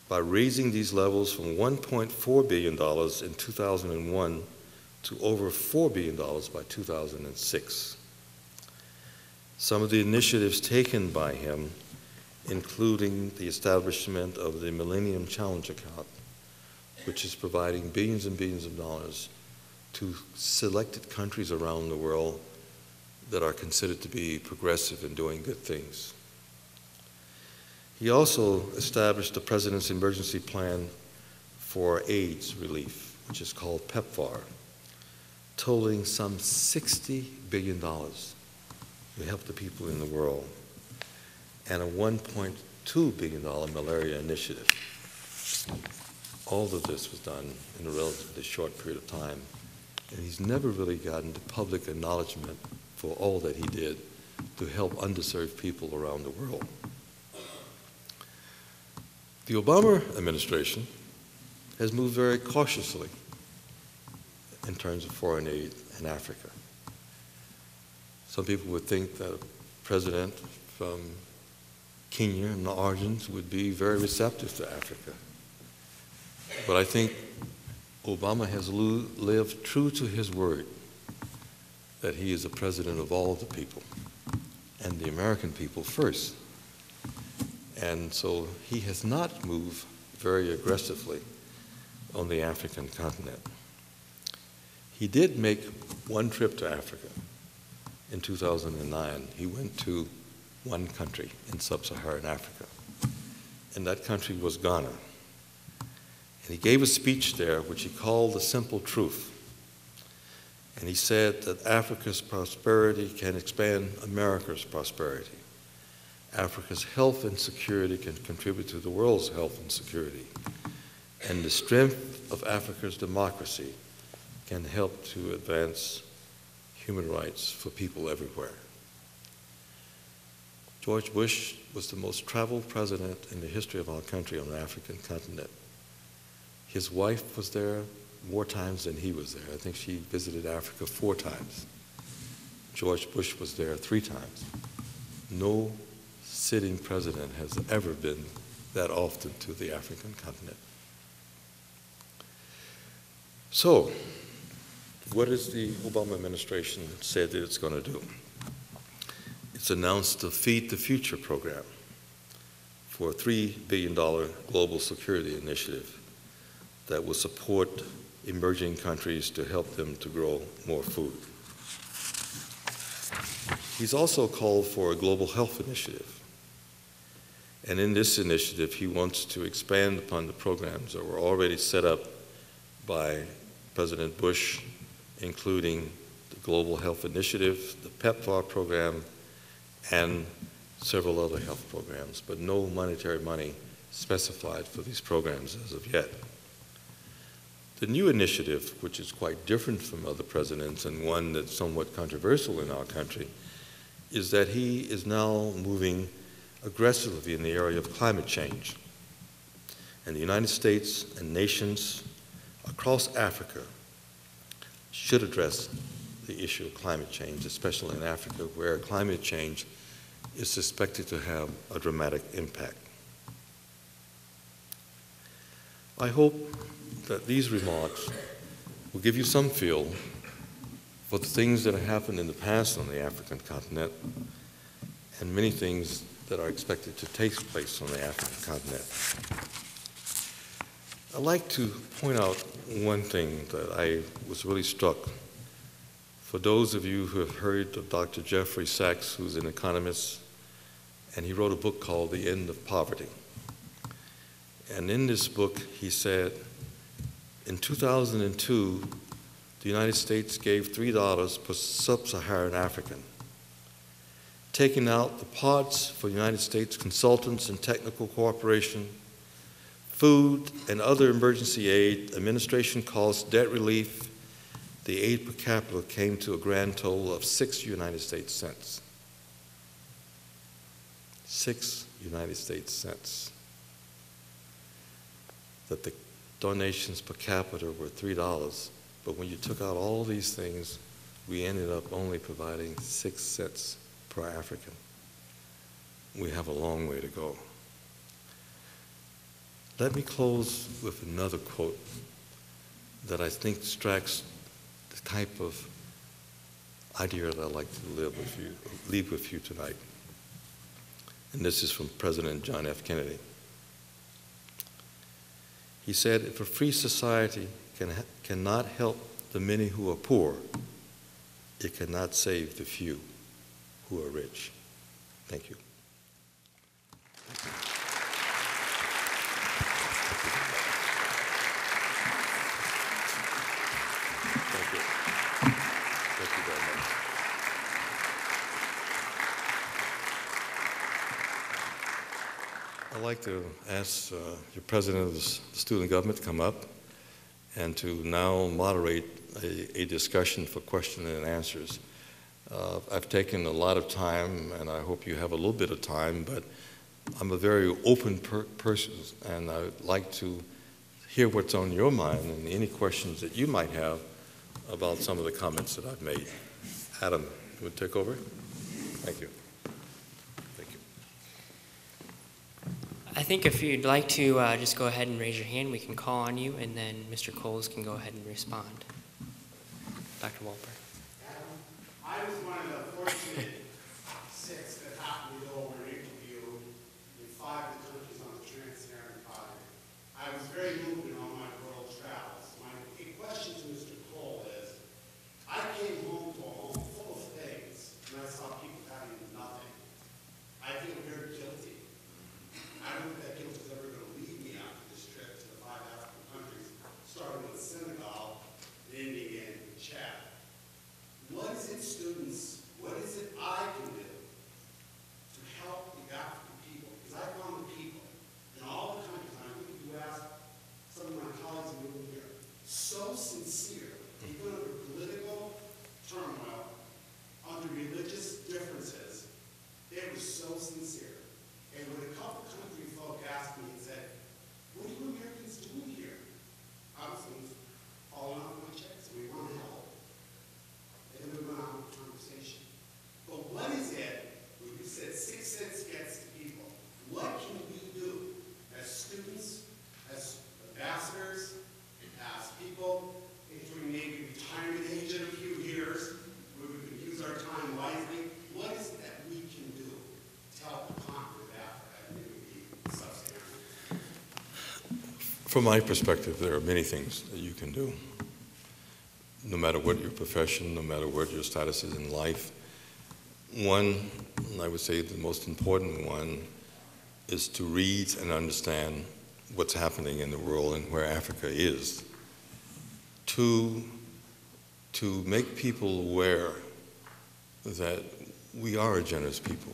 by raising these levels from $1.4 billion in 2001 to over $4 billion by 2006. Some of the initiatives taken by him, including the establishment of the Millennium Challenge Account, which is providing billions and billions of dollars to selected countries around the world that are considered to be progressive and doing good things. He also established the President's Emergency Plan for AIDS relief, which is called PEPFAR, totaling some $60 billion to help the people in the world, and a $1.2 billion malaria initiative. All of this was done in a relatively short period of time, and he's never really gotten the public acknowledgement for all that he did to help underserved people around the world. The Obama administration has moved very cautiously in terms of foreign aid in Africa. Some people would think that a president from Kenya and the origins would be very receptive to Africa. But I think Obama has lived true to his word that he is a president of all the people and the American people first. And so he has not moved very aggressively on the African continent. He did make one trip to Africa in 2009. He went to one country in sub-Saharan Africa, and that country was Ghana. And he gave a speech there which he called The Simple Truth. And he said that Africa's prosperity can expand America's prosperity. Africa's health and security can contribute to the world's health and security. And the strength of Africa's democracy can help to advance human rights for people everywhere. George Bush was the most traveled president in the history of our country on the African continent. His wife was there more times than he was there. I think she visited Africa 4 times. George Bush was there 3 times. No sitting president has ever been that often to the African continent. So, what has the Obama administration said that it's going to do? It's announced the Feed the Future program for a $3 billion global security initiative that will support emerging countries to help them to grow more food. He's also called for a global health initiative. And in this initiative, he wants to expand upon the programs that were already set up by President Bush, including the Global Health Initiative, the PEPFAR program, and several other health programs, but no monetary money specified for these programs as of yet. The new initiative, which is quite different from other presidents and one that's somewhat controversial in our country, is that he is now moving aggressively in the area of climate change. And the United States and nations across Africa should address the issue of climate change, especially in Africa, where climate change is suspected to have a dramatic impact. I hope that these remarks will give you some feel for the things that have happened in the past on the African continent and many things that are expected to take place on the African continent. I'd like to point out one thing that I was really struck. For those of you who have heard of Dr. Jeffrey Sachs, who's an economist, and he wrote a book called The End of Poverty. And in this book, he said, in 2002, the United States gave $3 per sub-Saharan African. Taking out the parts for United States consultants and technical cooperation, food and other emergency aid, administration costs, debt relief, the aid per capita came to a grand total of 6 United States cents. 6 United States cents. That the donations per capita were $3, but when you took out all these things, we ended up only providing 6 cents per African. We have a long way to go. Let me close with another quote that I think strikes the type of idea that I'd like to leave with you tonight. And this is from President John F. Kennedy. He said, if a free society cannot help the many who are poor, it cannot save the few who are rich. Thank you. Thank you. Thank you very much. I'd like to ask your president of the student government to come up and to now moderate a discussion for question and answers. I've taken a lot of time, and I hope you have a little bit of time, but I'm a very open person, and I'd like to hear what's on your mind and any questions that you might have about some of the comments that I've made. Adam, you want to take over? Thank you. Thank you. I think if you'd like to just go ahead and raise your hand, we can call on you, and then Mr. Coles can go ahead and respond. Dr. Walper. I was one of the fortunate 6 that happened to go over an interview in 5 of the countries on the trans-Saharan continent. I was very moved in all my world travels. is it, students, what is it I can do to help the African people? Because I found the people in all the countries, and I think if you ask some of my colleagues in the room here, so sincere, even under political turmoil, under religious differences, they were so sincere. And when a couple country folk asked me and said, what are you Americans doing here? I was falling off my chest. We want to help. And then we went on with the conversation. But what is it, when you said 6 cents gets to people, what can we do as students, as ambassadors, as people entering maybe retirement age in a few years, where we can use our time wisely? What is it that we can do to help conquer Africa and maybe sub-Saharan? From my perspective, there are many things that you can do, no matter what your profession, no matter what your status is in life. One, and I would say the most important one, is to read and understand what's happening in the world and where Africa is. Two, to make people aware that we are a generous people,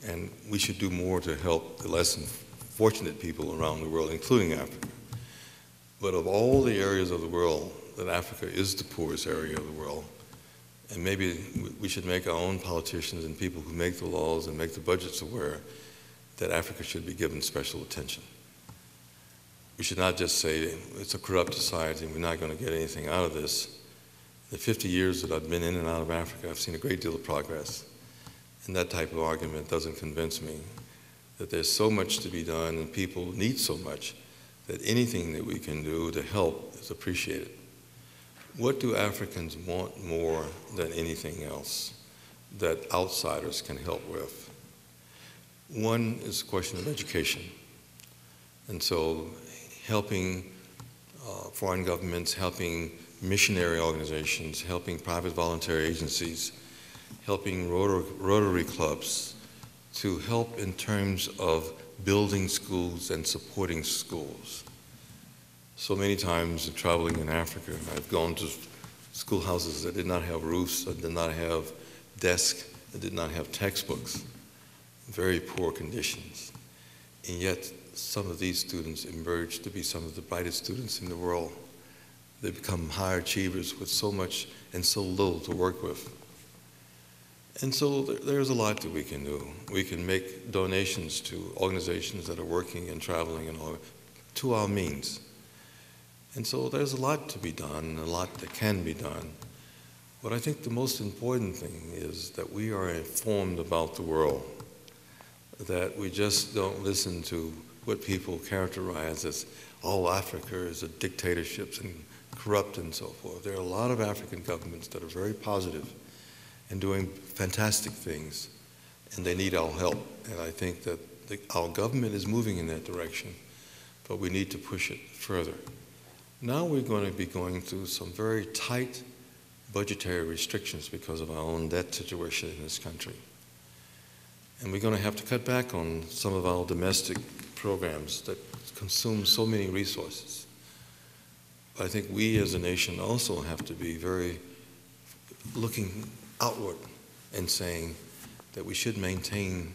and we should do more to help the less fortunate people around the world, including Africa. But of all the areas of the world, that Africa is the poorest area of the world, and maybe we should make our own politicians and people who make the laws and make the budgets aware that Africa should be given special attention. We should not just say it's a corrupt society and we're not going to get anything out of this. The 50 years that I've been in and out of Africa, I've seen a great deal of progress. And that type of argument doesn't convince me that there's so much to be done and people need so much that anything that we can do to help is appreciated. What do Africans want more than anything else that outsiders can help with? One is the question of education. And so helping foreign governments, helping missionary organizations, helping private voluntary agencies, helping Rotary clubs to help in terms of building schools and supporting schools. So many times traveling in Africa, I've gone to schoolhouses that did not have roofs, that did not have desks, that did not have textbooks, very poor conditions. And yet, some of these students emerge to be some of the brightest students in the world. They become high achievers with so much and so little to work with. And so there's a lot that we can do. We can make donations to organizations that are working and traveling and all, to our means. And so there's a lot to be done, and a lot that can be done. But I think the most important thing is that we are informed about the world, that we just don't listen to what people characterize as, oh, Africa is a dictatorships and corrupt and so forth. There are a lot of African governments that are very positive and doing fantastic things, and they need our help. And I think that our government is moving in that direction, but we need to push it further. Now we're going to be going through some very tight budgetary restrictions because of our own debt situation in this country. And we're going to have to cut back on some of our domestic programs that consume so many resources. But I think we as a nation also have to be very looking outward and saying that we should maintain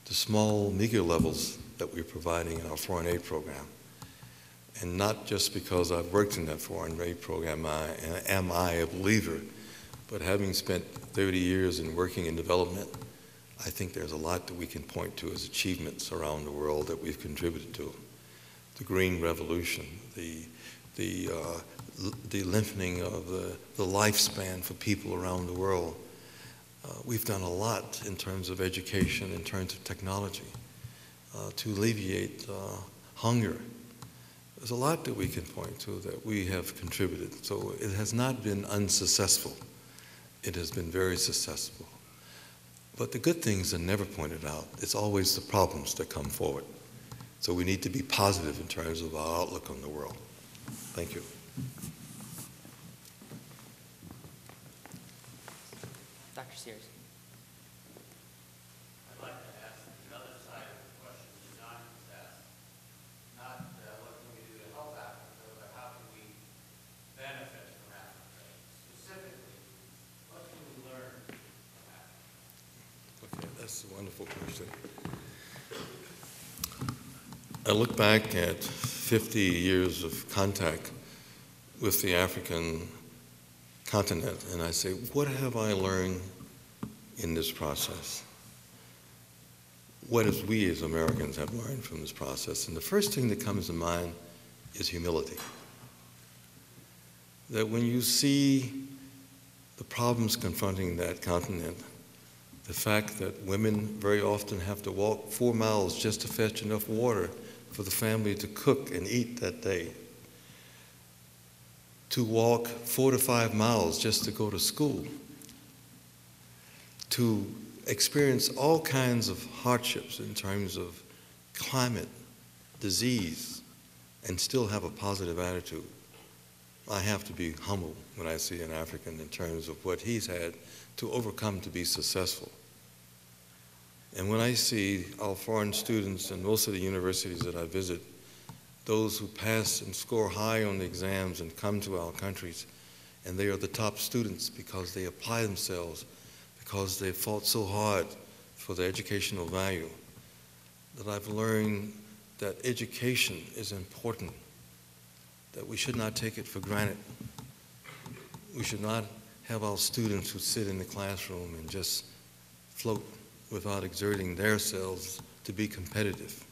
the small, meager levels that we're providing in our foreign aid program. And not just because I've worked in that foreign aid program am I a believer, but having spent 30 years in working in development, I think there's a lot that we can point to as achievements around the world that we've contributed to. The Green Revolution, the lengthening of the lifespan for people around the world. We've done a lot in terms of education, in terms of technology, to alleviate hunger. There's a lot that we can point to that we have contributed. So it has not been unsuccessful. It has been very successful. But the good things are never pointed out. It's always the problems that come forward. So we need to be positive in terms of our outlook on the world. Thank you. Dr. Sears. I'd like to ask another side of the question that John has asked. Not what can we do to help Africa, but how can we benefit from Africa? Specifically, what can That's a wonderful question. I look back at 50 years of contact with the African continent, and I say, what have I learned in this process? What have we as Americans have learned from this process? And the first thing that comes to mind is humility. That when you see the problems confronting that continent, the fact that women very often have to walk 4 miles just to fetch enough water for the family to cook and eat that day, to walk 4 to 5 miles just to go to school, to experience all kinds of hardships in terms of climate, disease, and still have a positive attitude. I have to be humble when I see an African in terms of what he's had to overcome to be successful. And when I see our foreign students in most of the universities that I visit, those who pass and score high on the exams and come to our countries, and they are the top students because they apply themselves, because they fought so hard for their educational value, that I've learned that education is important, that we should not take it for granted. We should not have our students who sit in the classroom and just float without exerting themselves to be competitive.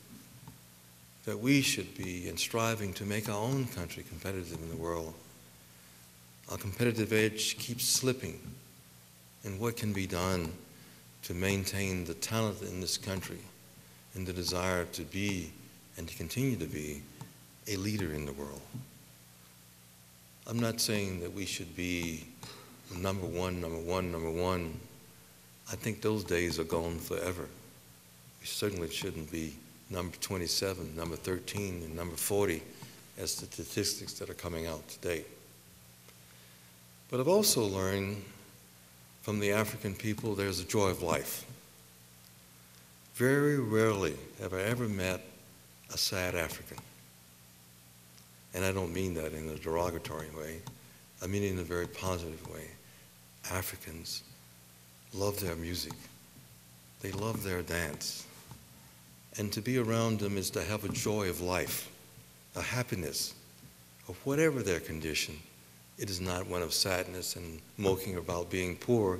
That we should be in striving to make our own country competitive in the world. Our competitive edge keeps slipping, and what can be done to maintain the talent in this country and the desire to be and to continue to be a leader in the world. I'm not saying that we should be number one. I think those days are gone forever. We certainly shouldn't be number 27, number 13, and number 40 as the statistics that are coming out today. But I've also learned from the African people there's a joy of life. Very rarely have I ever met a sad African. And I don't mean that in a derogatory way. I mean it in a very positive way. Africans love their music. They love their dance. And to be around them is to have a joy of life, a happiness of whatever their condition. It is not one of sadness and moping about being poor.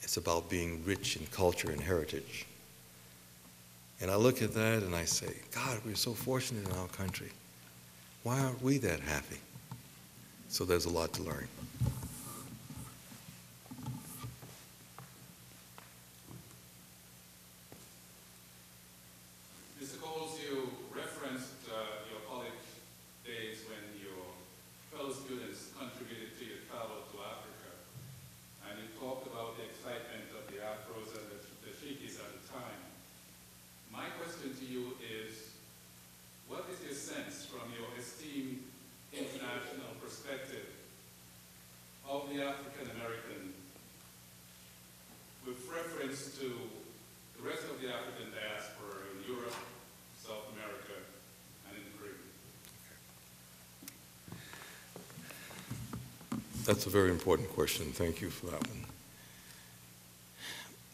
It's about being rich in culture and heritage. And I look at that and I say, God, we're so fortunate in our country. Why aren't we that happy? So there's a lot to learn. Mr. Coles, you referenced your college days when your fellow students contributed to your travel to Africa. And you talked about the excitement of the Afros and the Shikis at the time. My question to you is, what is your sense from your esteemed international perspective of the African American with reference to the rest of the African diaspora in Europe, South America, and in the Caribbean? That's a very important question. Thank you for that one.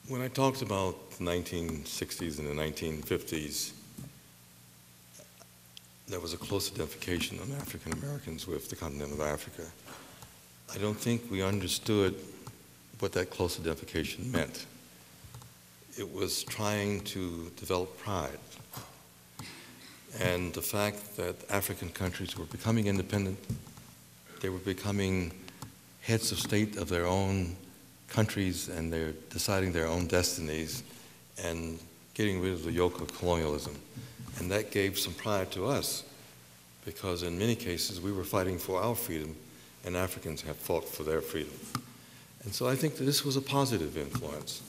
When I talked about the 1960s and the 1950s, there was a close identification of African Americans with the continent of Africa. I don't think we understood what that close identification meant. It was trying to develop pride. And the fact that African countries were becoming independent, they were becoming heads of state of their own countries, and they're deciding their own destinies and getting rid of the yoke of colonialism. And that gave some pride to us, because in many cases we were fighting for our freedom and Africans have fought for their freedom. And so I think that this was a positive influence.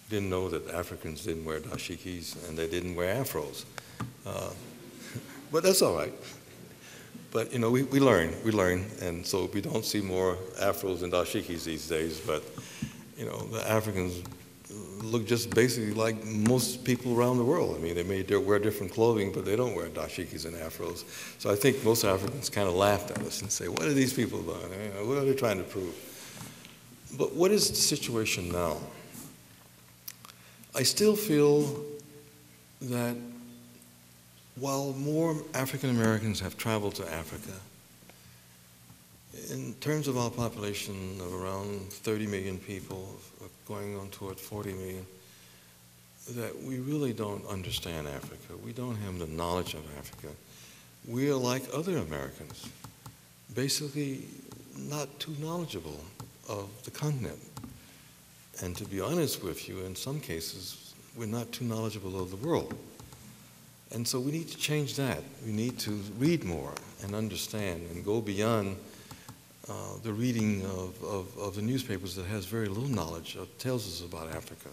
Didn't know that Africans didn't wear dashikis and they didn't wear afros. But that's all right. But you know, we learn, and so we don't see more afros and dashikis these days, but you know, the Africans look just basically like most people around the world. I mean, they may wear different clothing, but they don't wear dashikis and afros. So I think most Africans kind of laughed at us and say, what are these people doing? You know, what are they trying to prove? But what is the situation now? I still feel that while more African Americans have traveled to Africa, in terms of our population of around 30 million people, going on toward 40 million, that we really don't understand Africa. We don't have the knowledge of Africa. We are like other Americans, basically not too knowledgeable of the continent. And to be honest with you, in some cases, we're not too knowledgeable of the world. And so we need to change that. We need to read more and understand and go beyond the reading of the newspapers that has very little knowledge, tells us about Africa.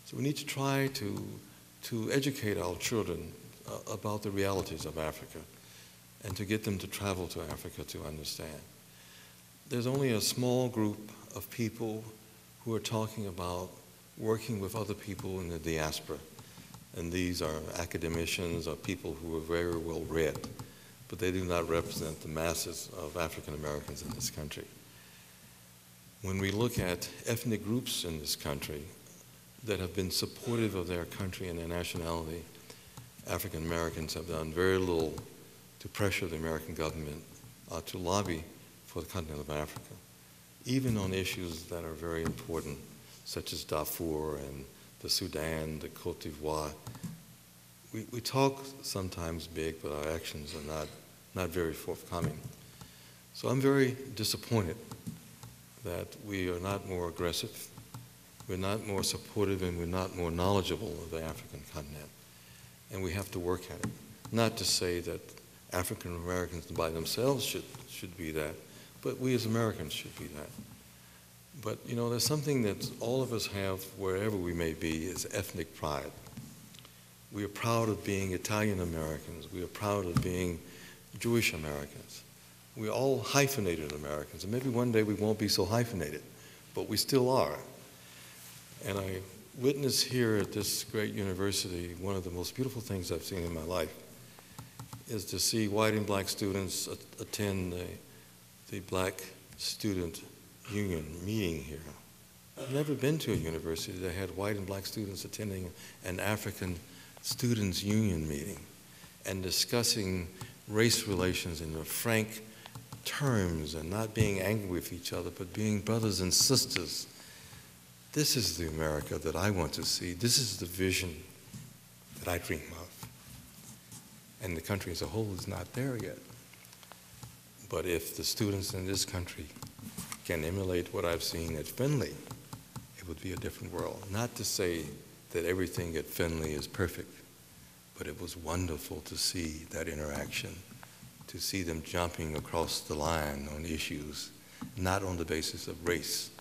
So we need to try to educate our children about the realities of Africa and to get them to travel to Africa to understand. There's only a small group of people who are talking about working with other people in the diaspora. And these are academicians or people who are very well read, but they do not represent the masses of African Americans in this country. When we look at ethnic groups in this country that have been supportive of their country and their nationality, African Americans have done very little to pressure the American government to lobby for the continent of Africa, even on issues that are very important, such as Darfur and the Sudan, the Côte d'Ivoire. We talk sometimes big, but our actions are not very forthcoming. So I'm very disappointed that we are not more aggressive, we're not more supportive, and we're not more knowledgeable of the African continent. And we have to work at it. Not to say that African Americans by themselves should be that, but we as Americans should be that. But you know, there's something that all of us have wherever we may be, is ethnic pride. We are proud of being Italian Americans. We are proud of being Jewish Americans. We're all hyphenated Americans, and maybe one day we won't be so hyphenated, but we still are. And I witnessed here at this great university, one of the most beautiful things I've seen in my life is to see white and black students attend the Black Student Union meeting here. I've never been to a university that had white and black students attending an African Students Union meeting and discussing race relations in the frank terms and not being angry with each other, but being brothers and sisters. This is the America that I want to see. This is the vision that I dream of. And the country as a whole is not there yet. But if the students in this country can emulate what I've seen at Findlay, it would be a different world. Not to say that everything at Findlay is perfect, but it was wonderful to see that interaction, to see them jumping across the line on issues, not on the basis of race,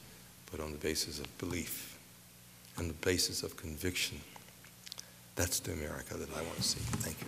but on the basis of belief and the basis of conviction. That's the America that I want to see. Thank you.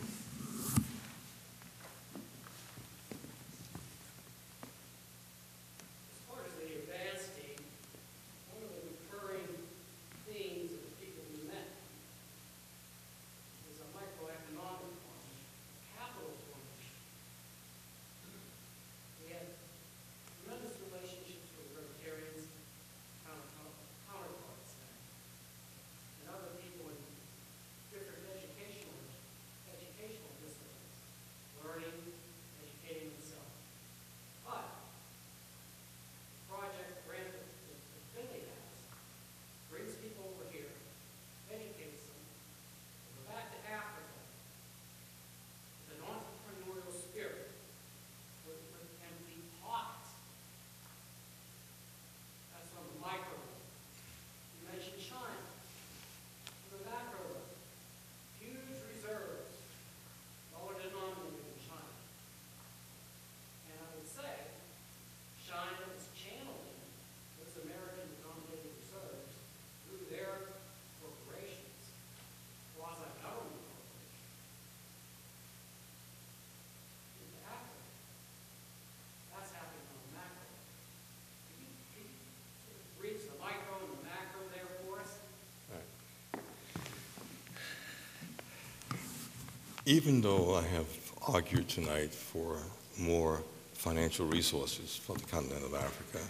Even though I have argued tonight for more financial resources for the continent of Africa,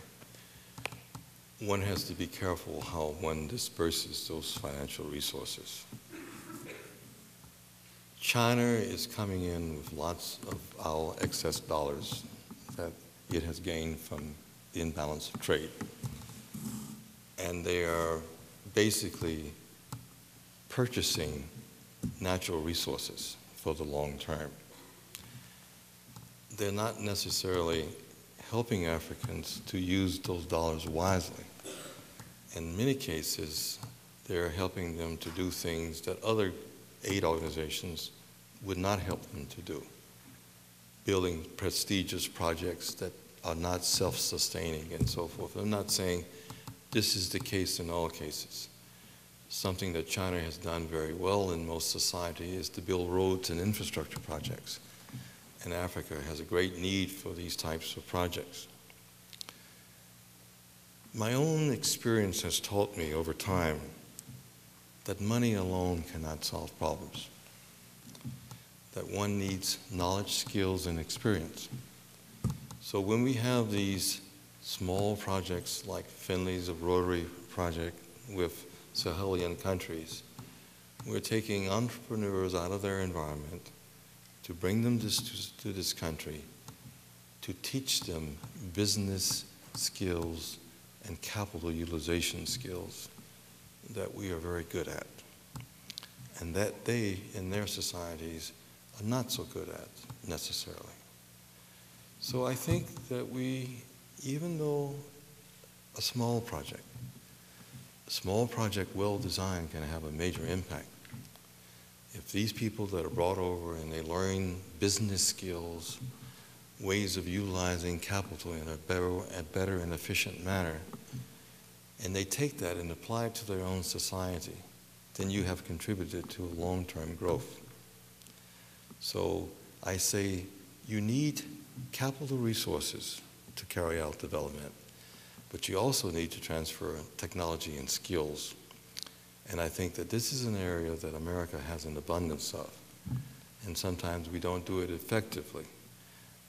one has to be careful how one disperses those financial resources. China is coming in with lots of our excess dollars that it has gained from the imbalance of trade. And they are basically purchasing natural resources for the long term. They're not necessarily helping Africans to use those dollars wisely. In many cases, they're helping them to do things that other aid organizations would not help them to do. Building prestigious projects that are not self-sustaining and so forth. I'm not saying this is the case in all cases. Something that China has done very well in most society is to build roads and infrastructure projects. And Africa has a great need for these types of projects. My own experience has taught me over time that money alone cannot solve problems, that one needs knowledge, skills, and experience. So when we have these small projects like Findlay's Rotary project with Sahelian countries, we're taking entrepreneurs out of their environment to bring them to this country, to teach them business skills and capital utilization skills that we are very good at, and that they, in their societies, are not so good at necessarily. So I think that we, even though a small project well designed can have a major impact. If these people that are brought over and they learn business skills, ways of utilizing capital in a better and efficient manner, and they take that and apply it to their own society, then you have contributed to long-term growth. So I say you need capital resources to carry out development, but you also need to transfer technology and skills. And I think that this is an area that America has an abundance of. And sometimes we don't do it effectively.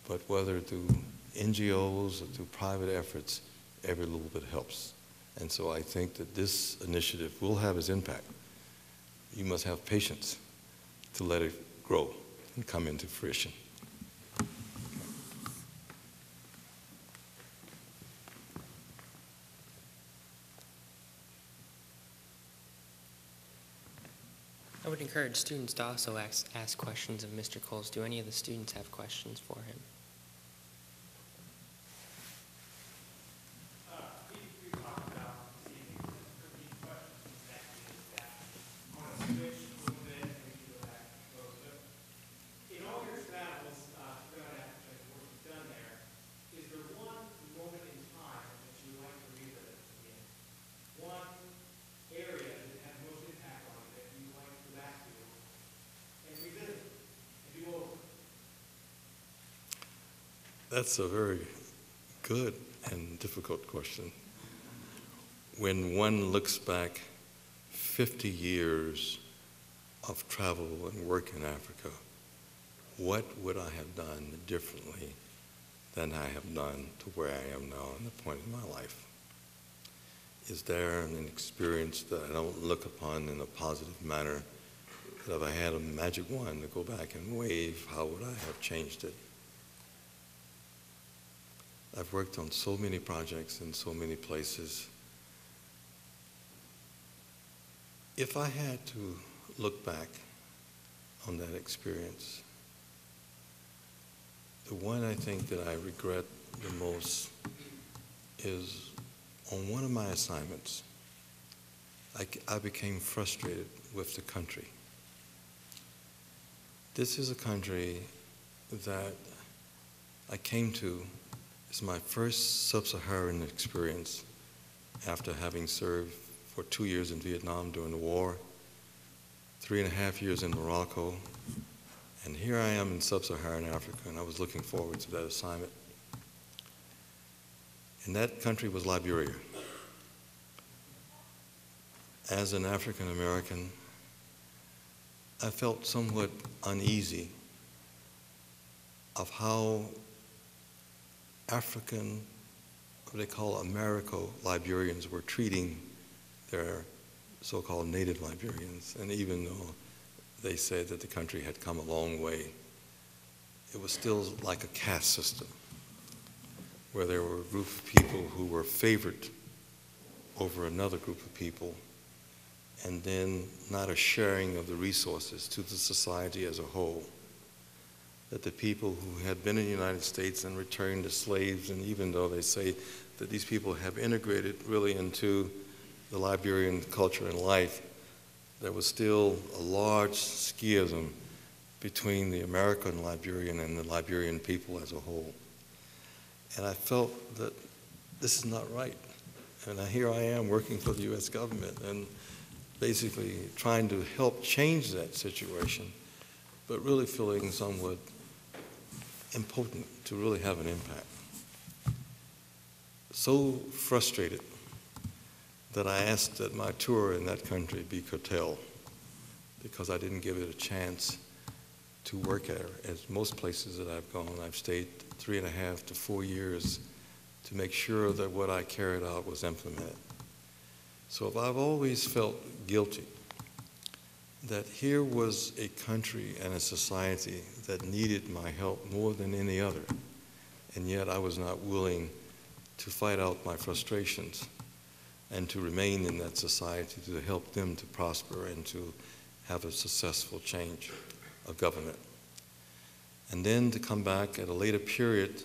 But whether through NGOs or through private efforts, every little bit helps. And so I think that this initiative will have its impact. You must have patience to let it grow and come into fruition. I would encourage students to also ask questions of Mr. Coles. Do any of the students have questions for him? We talked about these questions exactly that. I want to switch a little bit and maybe go back to Joseph. In all your travels throughout Africa and what you've done there, is there one moment in time that you like to revisit again? One area that had the most impact on you that you like to go back to and revisit and do over? That's a very good and difficult question. When one looks back 50 years of travel and work in Africa, what would I have done differently than I have done to where I am now in the point in my life? Is there an experience that I don't look upon in a positive manner, that if I had a magic wand to go back and wave, how would I have changed it? I've worked on so many projects in so many places. If I had to look back on that experience, the one I think that I regret the most is on one of my assignments, I became frustrated with the country. This is a country that I came to as my first sub-Saharan experience after having served for 2 years in Vietnam during the war, 3.5 years in Morocco, and here I am in sub-Saharan Africa, and I was looking forward to that assignment. And that country was Liberia. As an African American, I felt somewhat uneasy of how African what they call Americo-Liberians were treating their so-called native Liberians. And even though they said that the country had come a long way, it was still like a caste system, where there were a group of people who were favored over another group of people, and then not a sharing of the resources to the society as a whole. That the people who had been in the United States and returned as slaves, and even though they say that these people have integrated really into the Liberian culture and life, there was still a large schism between the American Liberian and the Liberian people as a whole. And I felt that this is not right. And here I am working for the US government and basically trying to help change that situation, but really feeling somewhat impotent to really have an impact. So frustrated that I asked that my tour in that country be curtailed because I didn't give it a chance to work at it. As most places that I've gone, I've stayed 3.5 to 4 years to make sure that what I carried out was implemented. So if I've always felt guilty that here was a country and a society that needed my help more than any other, and yet I was not willing to fight out my frustrations and to remain in that society to help them to prosper and to have a successful change of government. And then to come back at a later period,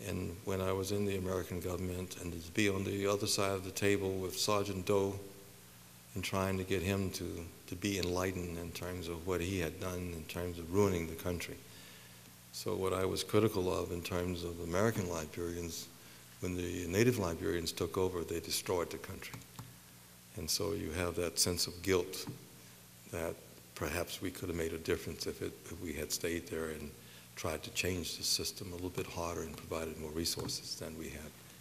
and when I was in the American government, and to be on the other side of the table with Sergeant Doe and trying to get him to be enlightened in terms of what he had done in terms of ruining the country. So what I was critical of in terms of American Liberians, when the native Liberians took over, they destroyed the country. And so you have that sense of guilt that perhaps we could have made a difference if we had stayed there and tried to change the system a little bit harder and provided more resources than we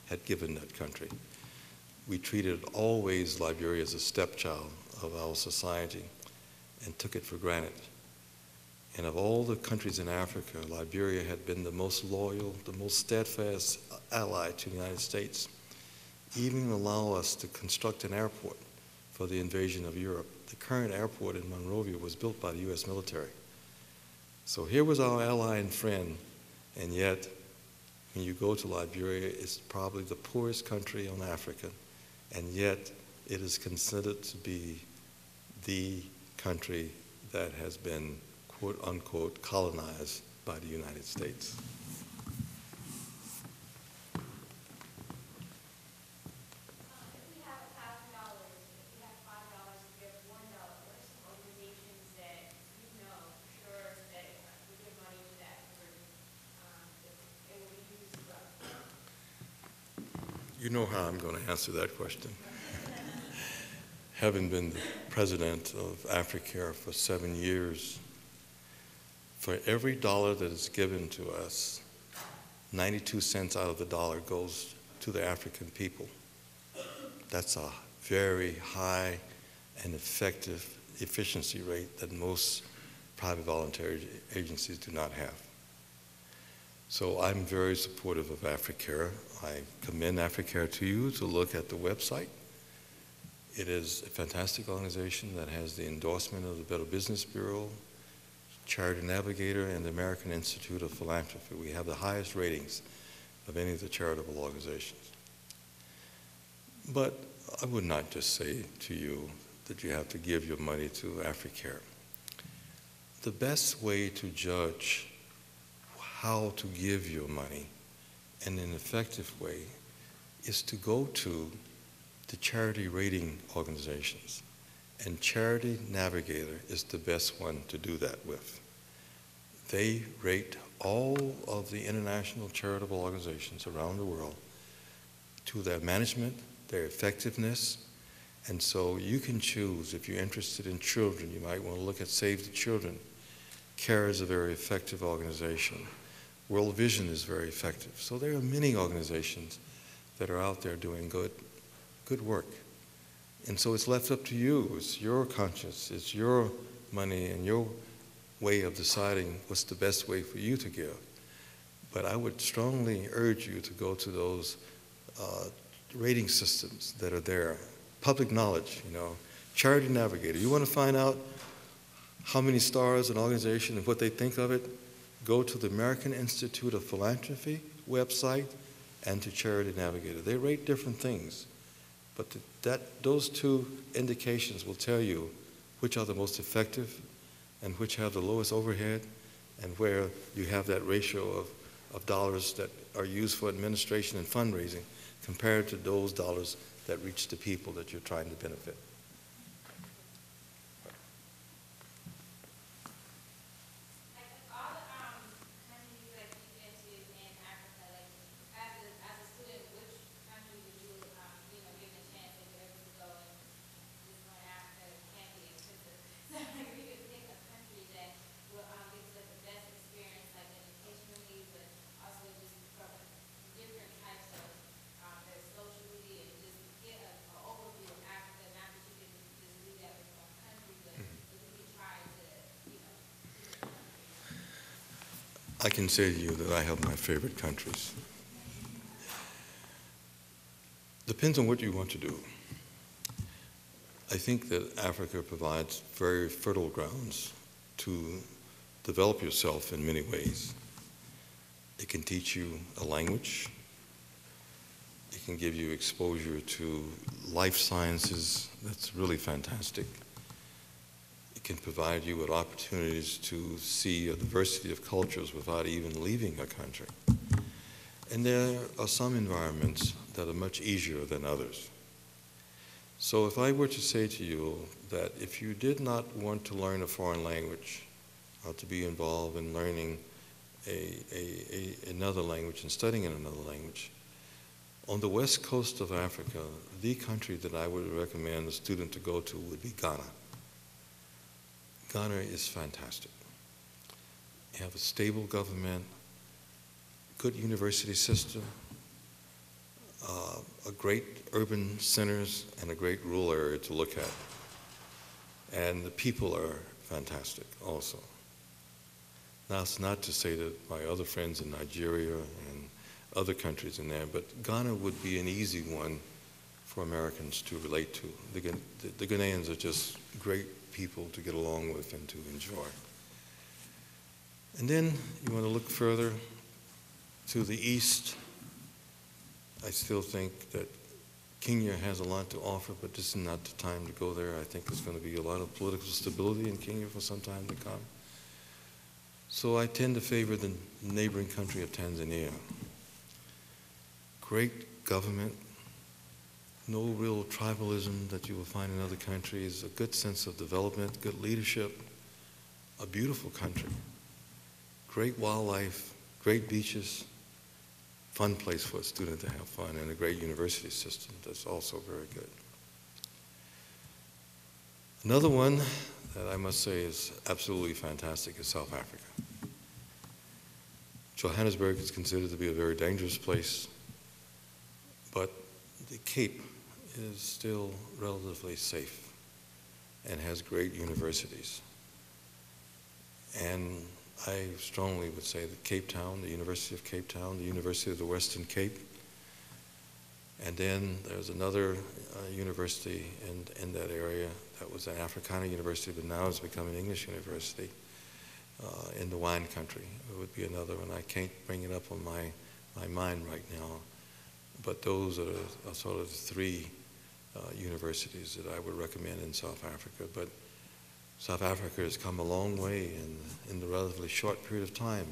had given that country. We treated always Liberia as a stepchild of our society and took it for granted. And of all the countries in Africa, Liberia had been the most loyal, the most steadfast ally to the United States, even allow us to construct an airport for the invasion of Europe. The current airport in Monrovia was built by the US military. So here was our ally and friend, and yet when you go to Liberia, it's probably the poorest country on Africa, and yet it is considered to be the country that has been, quote unquote, colonized by the United States. You know how I'm going to answer that question. Having been the president of Africare for 7 years, for every dollar that is given to us, 92 cents out of the dollar goes to the African people. That's a very high and effective efficiency rate that most private voluntary agencies do not have. So I'm very supportive of Africare. I commend Africare to you to look at the website. It is a fantastic organization that has the endorsement of the Better Business Bureau, Charity Navigator, and the American Institute of Philanthropy. We have the highest ratings of any of the charitable organizations. But I would not just say to you that you have to give your money to Africare. The best way to judge how to give your money in an effective way is to go to the charity rating organizations. And Charity Navigator is the best one to do that with. They rate all of the international charitable organizations around the world to their management, their effectiveness, and so you can choose. If you're interested in children, you might want to look at Save the Children. CARE is a very effective organization. World Vision is very effective. So there are many organizations that are out there doing good work. And so it's left up to you. It's your conscience, it's your money and your way of deciding what's the best way for you to give. But I would strongly urge you to go to those rating systems that are there, public knowledge, Charity Navigator. You want to find out how many stars an organization and what they think of it? Go to the American Institute of Philanthropy website and to Charity Navigator. They rate different things, but those two indications will tell you which are the most effective and which have the lowest overhead and where you have that ratio of dollars that are used for administration and fundraising compared to those dollars that reach the people that you're trying to benefit. I can say to you that I have my favorite countries. Depends on what you want to do. I think that Africa provides very fertile grounds to develop yourself in many ways. It can teach you a language. It can give you exposure to life sciences. That's really fantastic. It can provide you with opportunities to see a diversity of cultures without even leaving a country. And there are some environments that are much easier than others. So if I were to say to you that if you did not want to learn a foreign language or to be involved in learning another language and studying in another language, on the west coast of Africa, the country that I would recommend a student to go to would be Ghana. Ghana is fantastic. You have a stable government, good university system, a great urban centers, and a great rural area to look at. And the people are fantastic also. Now, it's not to say that my other friends in Nigeria and other countries in there, but Ghana would be an easy one for Americans to relate to. The Ghanaians are just great people to get along with and to enjoy. And then you want to look further to the east. I still think that Kenya has a lot to offer, but this is not the time to go there. I think there's going to be a lot of political stability in Kenya for some time to come. So I tend to favor the neighboring country of Tanzania. Great government, no real tribalism that you will find in other countries, a good sense of development, good leadership, a beautiful country, great wildlife, great beaches, fun place for a student to have fun, and a great university system that's also very good. Another one that I must say is absolutely fantastic is South Africa. Johannesburg is considered to be a very dangerous place, but the Cape is still relatively safe and has great universities. And I strongly would say that Cape Town, the University of Cape Town, the University of the Western Cape, and then there's another university in that area that was an Africana university, but now it's become an English university in the wine country. It would be another one. I can't bring it up on my mind right now, but those are sort of the three universities that I would recommend in South Africa. But South Africa has come a long way in the relatively short period of time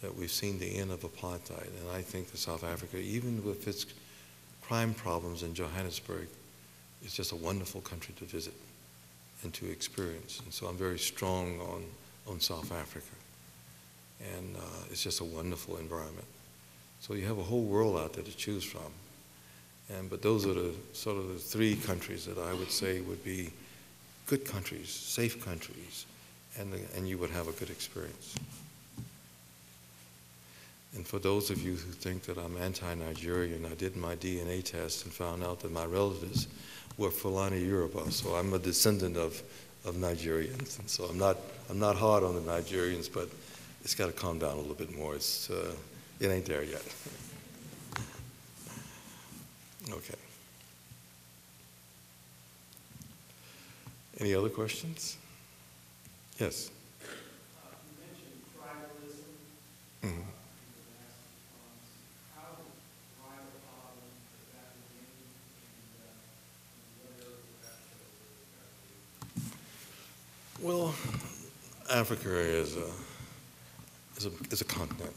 that we've seen the end of apartheid. And I think that South Africa, even with its crime problems in Johannesburg, is just a wonderful country to visit and to experience. And so I'm very strong on South Africa. And it's just a wonderful environment. So you have a whole world out there to choose from. But those are the sort of the three countries that I would say would be good countries, safe countries, and you would have a good experience. And for those of you who think that I'm anti-Nigerian, I did my DNA test and found out that my relatives were Fulani Yoruba, so I'm a descendant of Nigerians. And so I'm not hard on the Nigerians, but it's got to calm down a little bit more. It ain't there yet. Okay. Any other questions? Yes. You mentioned tribalism. Mhm. How tribal problem does that remain, and what areas of that Well, Africa is a continent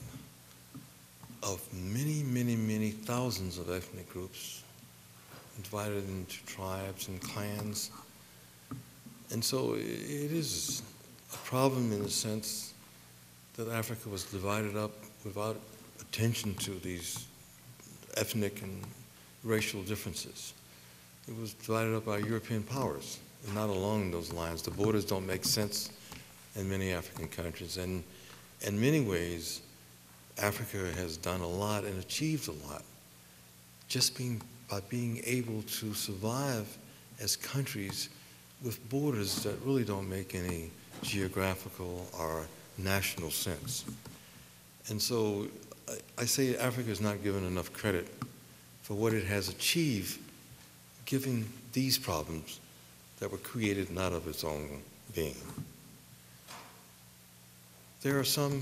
of many, many, many thousands of ethnic groups divided into tribes and clans. And so it is a problem in the sense that Africa was divided up without attention to these ethnic and racial differences. It was divided up by European powers, and not along those lines. The borders don't make sense in many African countries. And in many ways, Africa has done a lot and achieved a lot just by being able to survive as countries with borders that really don't make any geographical or national sense. And so I say Africa is not given enough credit for what it has achieved given these problems that were created not of its own being. There are some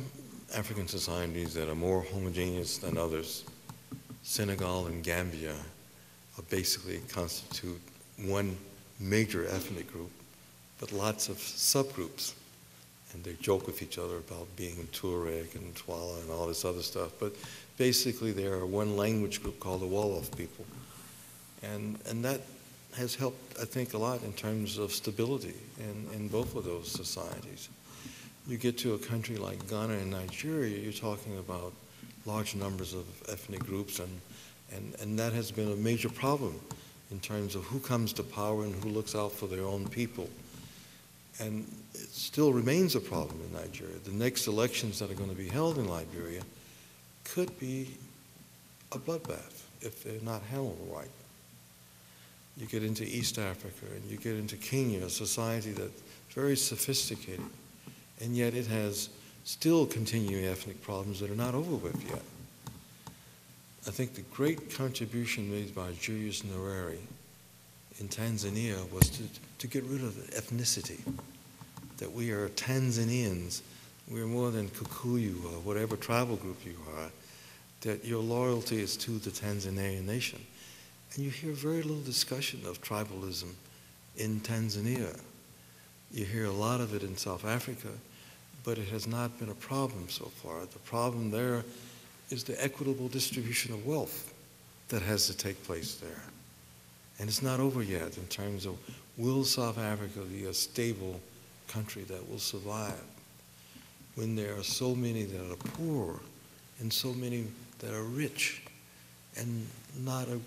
African societies that are more homogeneous than others. Senegal and Gambia basically constitute one major ethnic group, but lots of subgroups. And they joke with each other about being Tuareg and Twala and all this other stuff. But basically, they are one language group called the Wolof people. And that has helped, I think, a lot in terms of stability in both of those societies. You get to a country like Ghana and Nigeria, you're talking about large numbers of ethnic groups, and that has been a major problem in terms of who comes to power and who looks out for their own people. And it still remains a problem in Nigeria. The next elections that are going to be held in Liberia could be a bloodbath if they're not handled right. You get into East Africa and you get into Kenya, a society that's very sophisticated, and yet it has still continuing ethnic problems that are not over with yet. I think the great contribution made by Julius Nyerere in Tanzania was to get rid of the ethnicity, that we are Tanzanians, we're more than Kikuyu or whatever tribal group you are, that your loyalty is to the Tanzanian nation. And you hear very little discussion of tribalism in Tanzania. You hear a lot of it in South Africa, but it has not been a problem so far. The problem there is the equitable distribution of wealth that has to take place there. And it's not over yet in terms of, will South Africa be a stable country that will survive when there are so many that are poor and so many that are rich and not a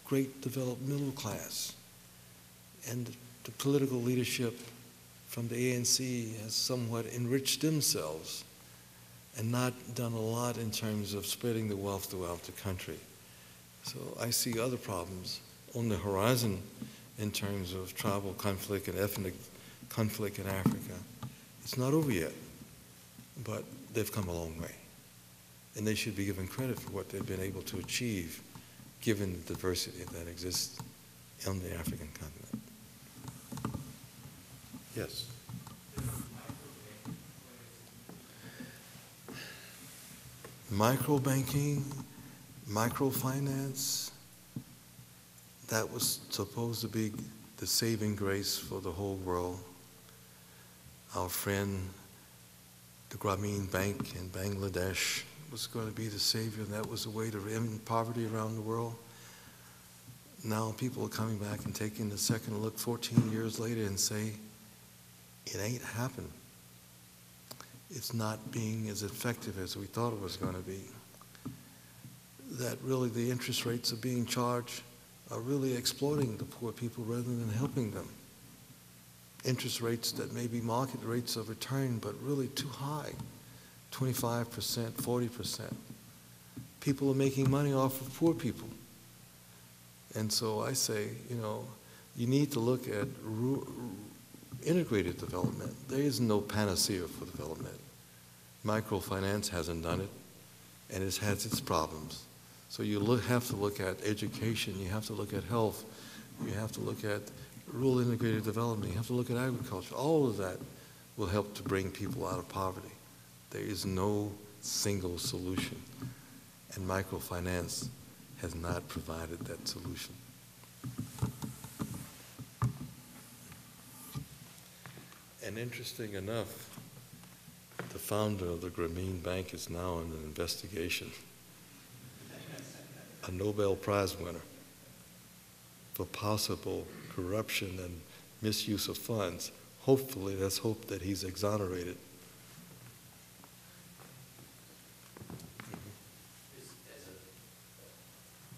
great developed middle class? And the political leadership from the ANC has somewhat enriched themselves and not done a lot in terms of spreading the wealth throughout the country. So I see other problems on the horizon in terms of tribal conflict and ethnic conflict in Africa. It's not over yet, but they've come a long way. And they should be given credit for what they've been able to achieve given the diversity that exists on the African continent. Yes. Microbanking, microfinance, that was supposed to be the saving grace for the whole world. Our friend, the Grameen Bank in Bangladesh, was going to be the savior, and that was the way to end poverty around the world. Now people are coming back and taking the second look 14 years later and say, it ain't happened. It's not being as effective as we thought it was going to be. That really the interest rates are being charged are really exploiting the poor people rather than helping them. Interest rates that may be market rates of return, but really too high, 25%, 40%. People are making money off of poor people. And so I say, you need to look at integrated development. There is no panacea for development. Microfinance hasn't done it, and it has its problems. So you have to look at education, you have to look at health, you have to look at rural integrated development, you have to look at agriculture. All of that will help to bring people out of poverty. There is no single solution, and microfinance has not provided that solution. And interesting enough, the founder of the Grameen Bank is now in an investigation. A Nobel Prize winner for possible corruption and misuse of funds. Hopefully, let's hope that he's exonerated.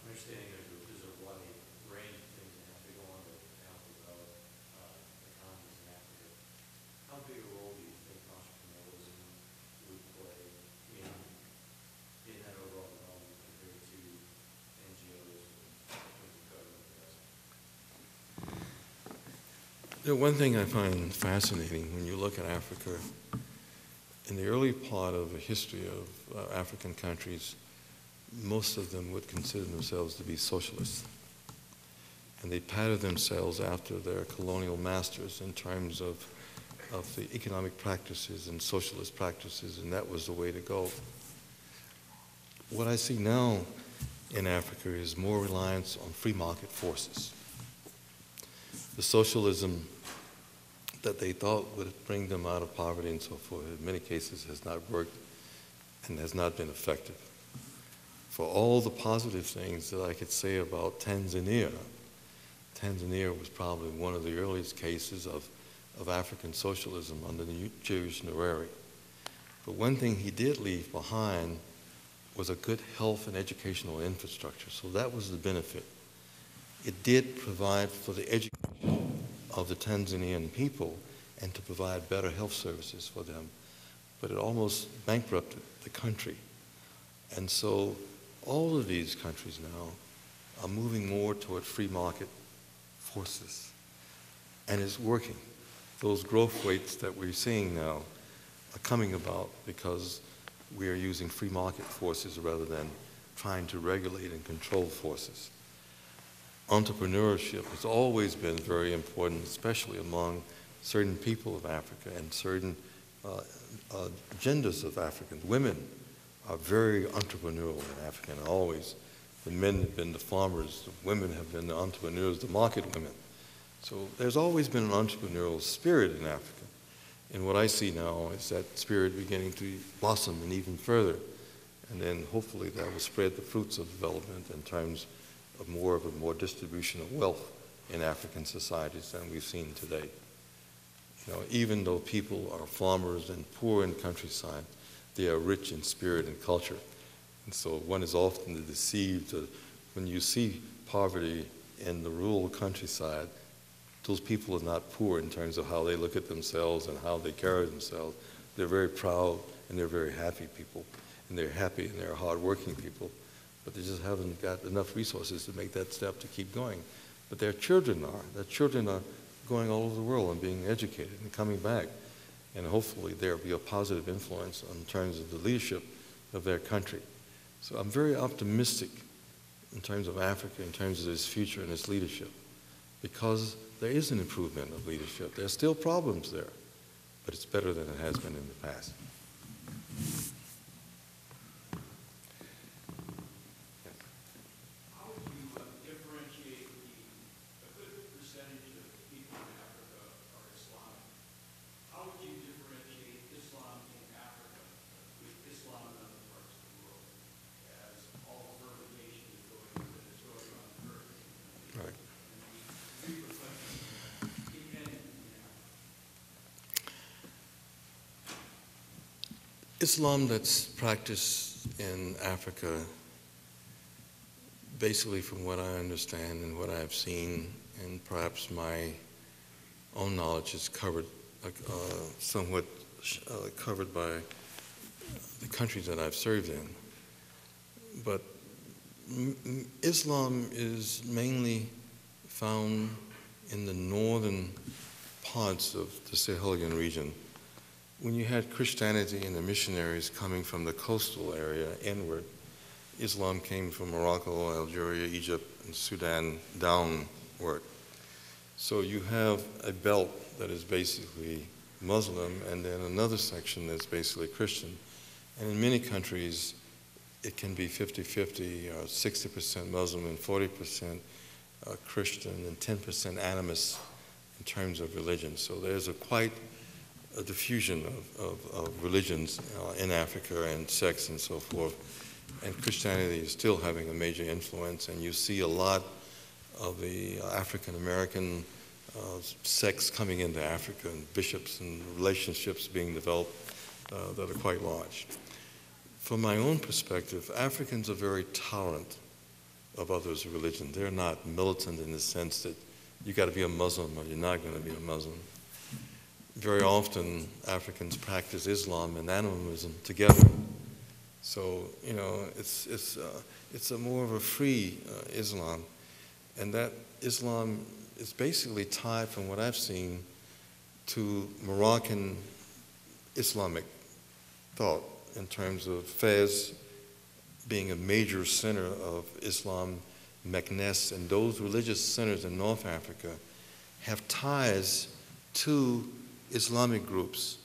Understanding there's a wide range of things that have to go on to help develop economies in Africa. How big a role do you think entrepreneurialism would play in that overall development compared to NGOs and government investment? One thing I find fascinating when you look at Africa, in the early part of the history of African countries, most of them would consider themselves to be socialists. And they patterned themselves after their colonial masters in terms of the economic practices and socialist practices, and that was the way to go. What I see now in Africa is more reliance on free market forces. The socialism that they thought would bring them out of poverty and so forth, in many cases has not worked and has not been effective. For all the positive things that I could say about Tanzania, Tanzania was probably one of the earliest cases of African socialism under the Julius Nyerere. But one thing he did leave behind was a good health and educational infrastructure, so that was the benefit. It did provide for the education of the Tanzanian people and to provide better health services for them, but it almost bankrupted the country. And so all of these countries now are moving more toward free market forces, and it's working. Those growth rates that we're seeing now are coming about because we are using free market forces rather than trying to regulate and control forces. Entrepreneurship has always been very important, especially among certain people of Africa and certain genders of Africans. Women are very entrepreneurial in Africa, and always. The men have been the farmers, the women have been the entrepreneurs, the market women. So there's always been an entrepreneurial spirit in Africa. And what I see now is that spirit beginning to blossom and even further. And then hopefully that will spread the fruits of development in terms of a more distribution of wealth in African societies than we've seen today. You know, even though people are farmers and poor in countryside, they are rich in spirit and culture. And so one is often deceived when you see poverty in the rural countryside. Those people are not poor in terms of how they look at themselves and how they carry themselves. They're very proud and they're very happy people. And they're happy and they're hardworking people. But they just haven't got enough resources to make that step to keep going. But their children are. Their children are going all over the world and being educated and coming back. And hopefully there will be a positive influence in terms of the leadership of their country. So I'm very optimistic in terms of Africa, in terms of its future and its leadership, because there is an improvement of leadership. There are still problems there, but it's better than it has been in the past. How would you differentiate a good percentage of people in Africa are Islamic? How would you differentiate Islam in Africa with Islam in other parts of the world, as all fermentation is going on earth? Right. Islam that's practiced in Africa, basically from what I understand and what I've seen, and perhaps my own knowledge is covered, somewhat covered by the countries that I've served in. But Islam is mainly found in the northern parts of the Sahelian region. When you had Christianity and the missionaries coming from the coastal area inward, Islam came from Morocco, Algeria, Egypt, and Sudan downward. So you have a belt that is basically Muslim, and then another section that's basically Christian. And in many countries, it can be 50-50, or 60% Muslim and 40% Christian and 10% animist in terms of religion. So there's quite a diffusion of religions in Africa and sects and so forth. And Christianity is still having a major influence, and you see a lot of the African American sects coming into Africa, and bishops and relationships being developed that are quite large. From my own perspective, Africans are very tolerant of others' religion. They're not militant in the sense that you got to be a Muslim or you're not going to be a Muslim. Very often, Africans practice Islam and animism together. So, you know, it's a more of a free Islam, and that Islam is basically tied, from what I've seen, to Moroccan Islamic thought in terms of Fez being a major center of Islam, Meknes, and those religious centers in North Africa have ties to Islamic groups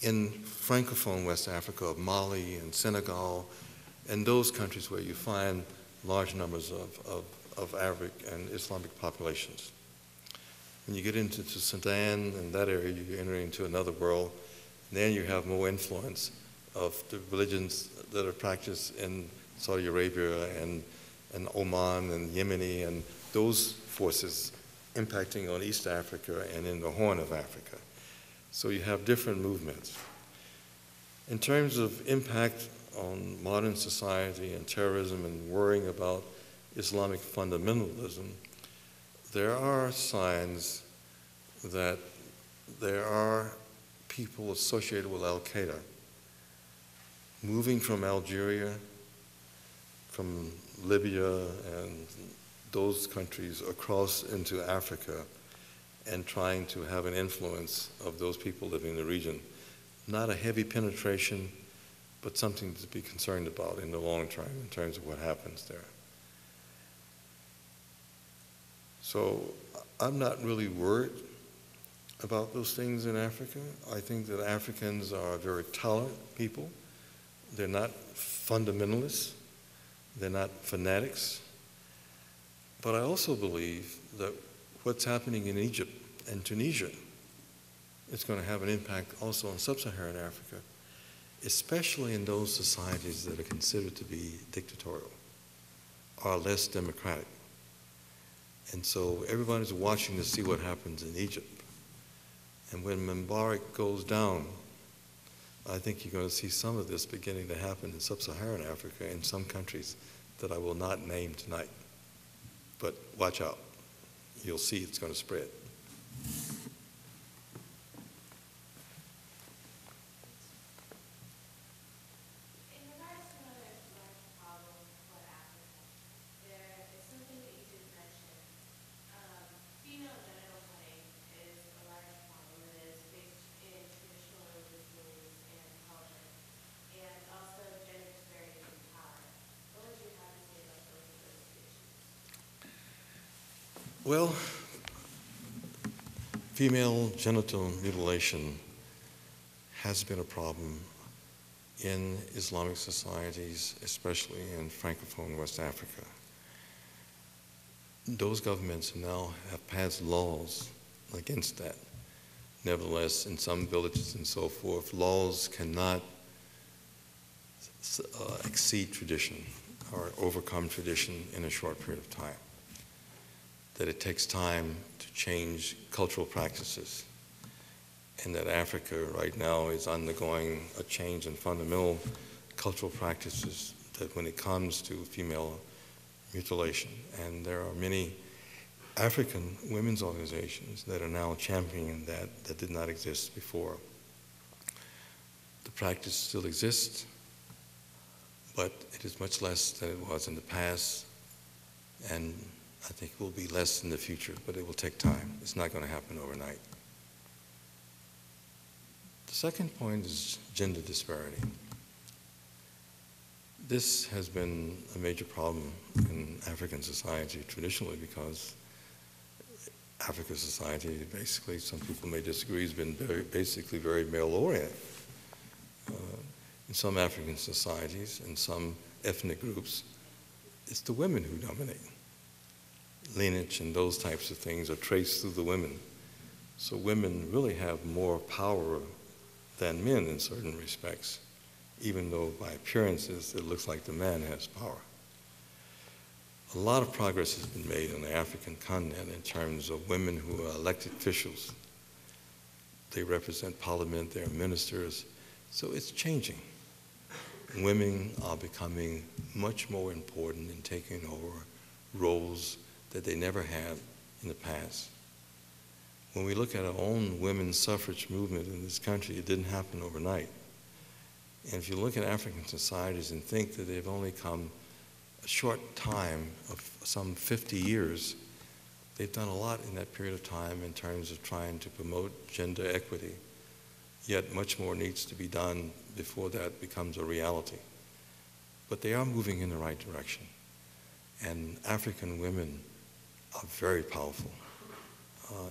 in Francophone West Africa, of Mali and Senegal, and those countries where you find large numbers of Arabic and Islamic populations. When you get into Sudan and that area, you enter into another world. And then you have more influence of the religions that are practiced in Saudi Arabia and Oman and Yemeni, and those forces impacting on East Africa and in the Horn of Africa. So you have different movements. In terms of impact on modern society and terrorism and worrying about Islamic fundamentalism, there are signs that there are people associated with Al-Qaeda moving from Algeria, from Libya, and those countries across into Africa, and trying to have an influence of those people living in the region. Not a heavy penetration, but something to be concerned about in the long term in terms of what happens there. So I'm not really worried about those things in Africa. I think that Africans are very tolerant people. They're not fundamentalists. They're not fanatics. But I also believe that what's happening in Egypt and Tunisia is going to have an impact also on sub-Saharan Africa, especially in those societies that are considered to be dictatorial or less democratic. And so everybody's watching to see what happens in Egypt. And when Mubarak goes down, I think you're going to see some of this beginning to happen in sub-Saharan Africa in some countries that I will not name tonight. But watch out. You'll see it's going to spread. Well, female genital mutilation has been a problem in Islamic societies, especially in Francophone West Africa. Those governments now have passed laws against that. Nevertheless, in some villages and so forth, laws cannot exceed tradition or overcome tradition in a short period of time. That it takes time to change cultural practices, and that Africa right now is undergoing a change in fundamental cultural practices that when it comes to female mutilation. And there are many African women's organizations that are now championing that did not exist before. The practice still exists, but it is much less than it was in the past, and I think it will be less in the future, but it will take time. It's not going to happen overnight. The second point is gender disparity. This has been a major problem in African society traditionally because African society, basically, some people may disagree, has been basically very male-oriented. In some African societies and some ethnic groups, it's the women who dominate. Lineage and those types of things are traced through the women. So women really have more power than men in certain respects, even though by appearances it looks like the man has power. A lot of progress has been made on the African continent in terms of women who are elected officials. They represent parliament, they're ministers, so it's changing. Women are becoming much more important in taking over roles that they never had in the past. When we look at our own women's suffrage movement in this country, it didn't happen overnight. And if you look at African societies and think that they've only come a short time of some 50 years, they've done a lot in that period of time in terms of trying to promote gender equity. Yet much more needs to be done before that becomes a reality. But they are moving in the right direction. And African women are very powerful,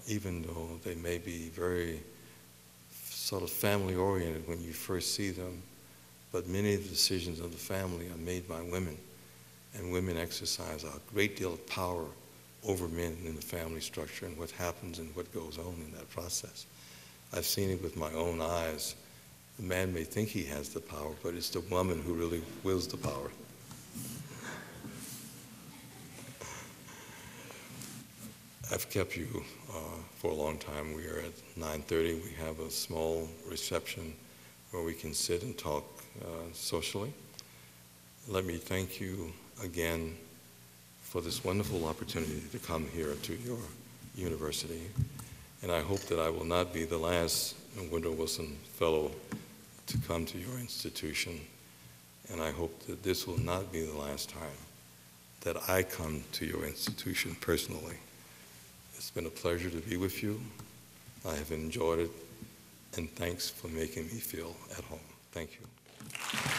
even though they may be very sort of family-oriented when you first see them. But many of the decisions of the family are made by women, and women exercise a great deal of power over men in the family structure and what happens and what goes on in that process. I've seen it with my own eyes. The man may think he has the power, but it's the woman who really wills the power. I've kept you for a long time. We are at 9:30. We have a small reception where we can sit and talk socially. Let me thank you again for this wonderful opportunity to come here to your university. And I hope that I will not be the last Woodrow Wilson Fellow to come to your institution. And I hope that this will not be the last time that I come to your institution personally. It's been a pleasure to be with you. I have enjoyed it. And thanks for making me feel at home. Thank you.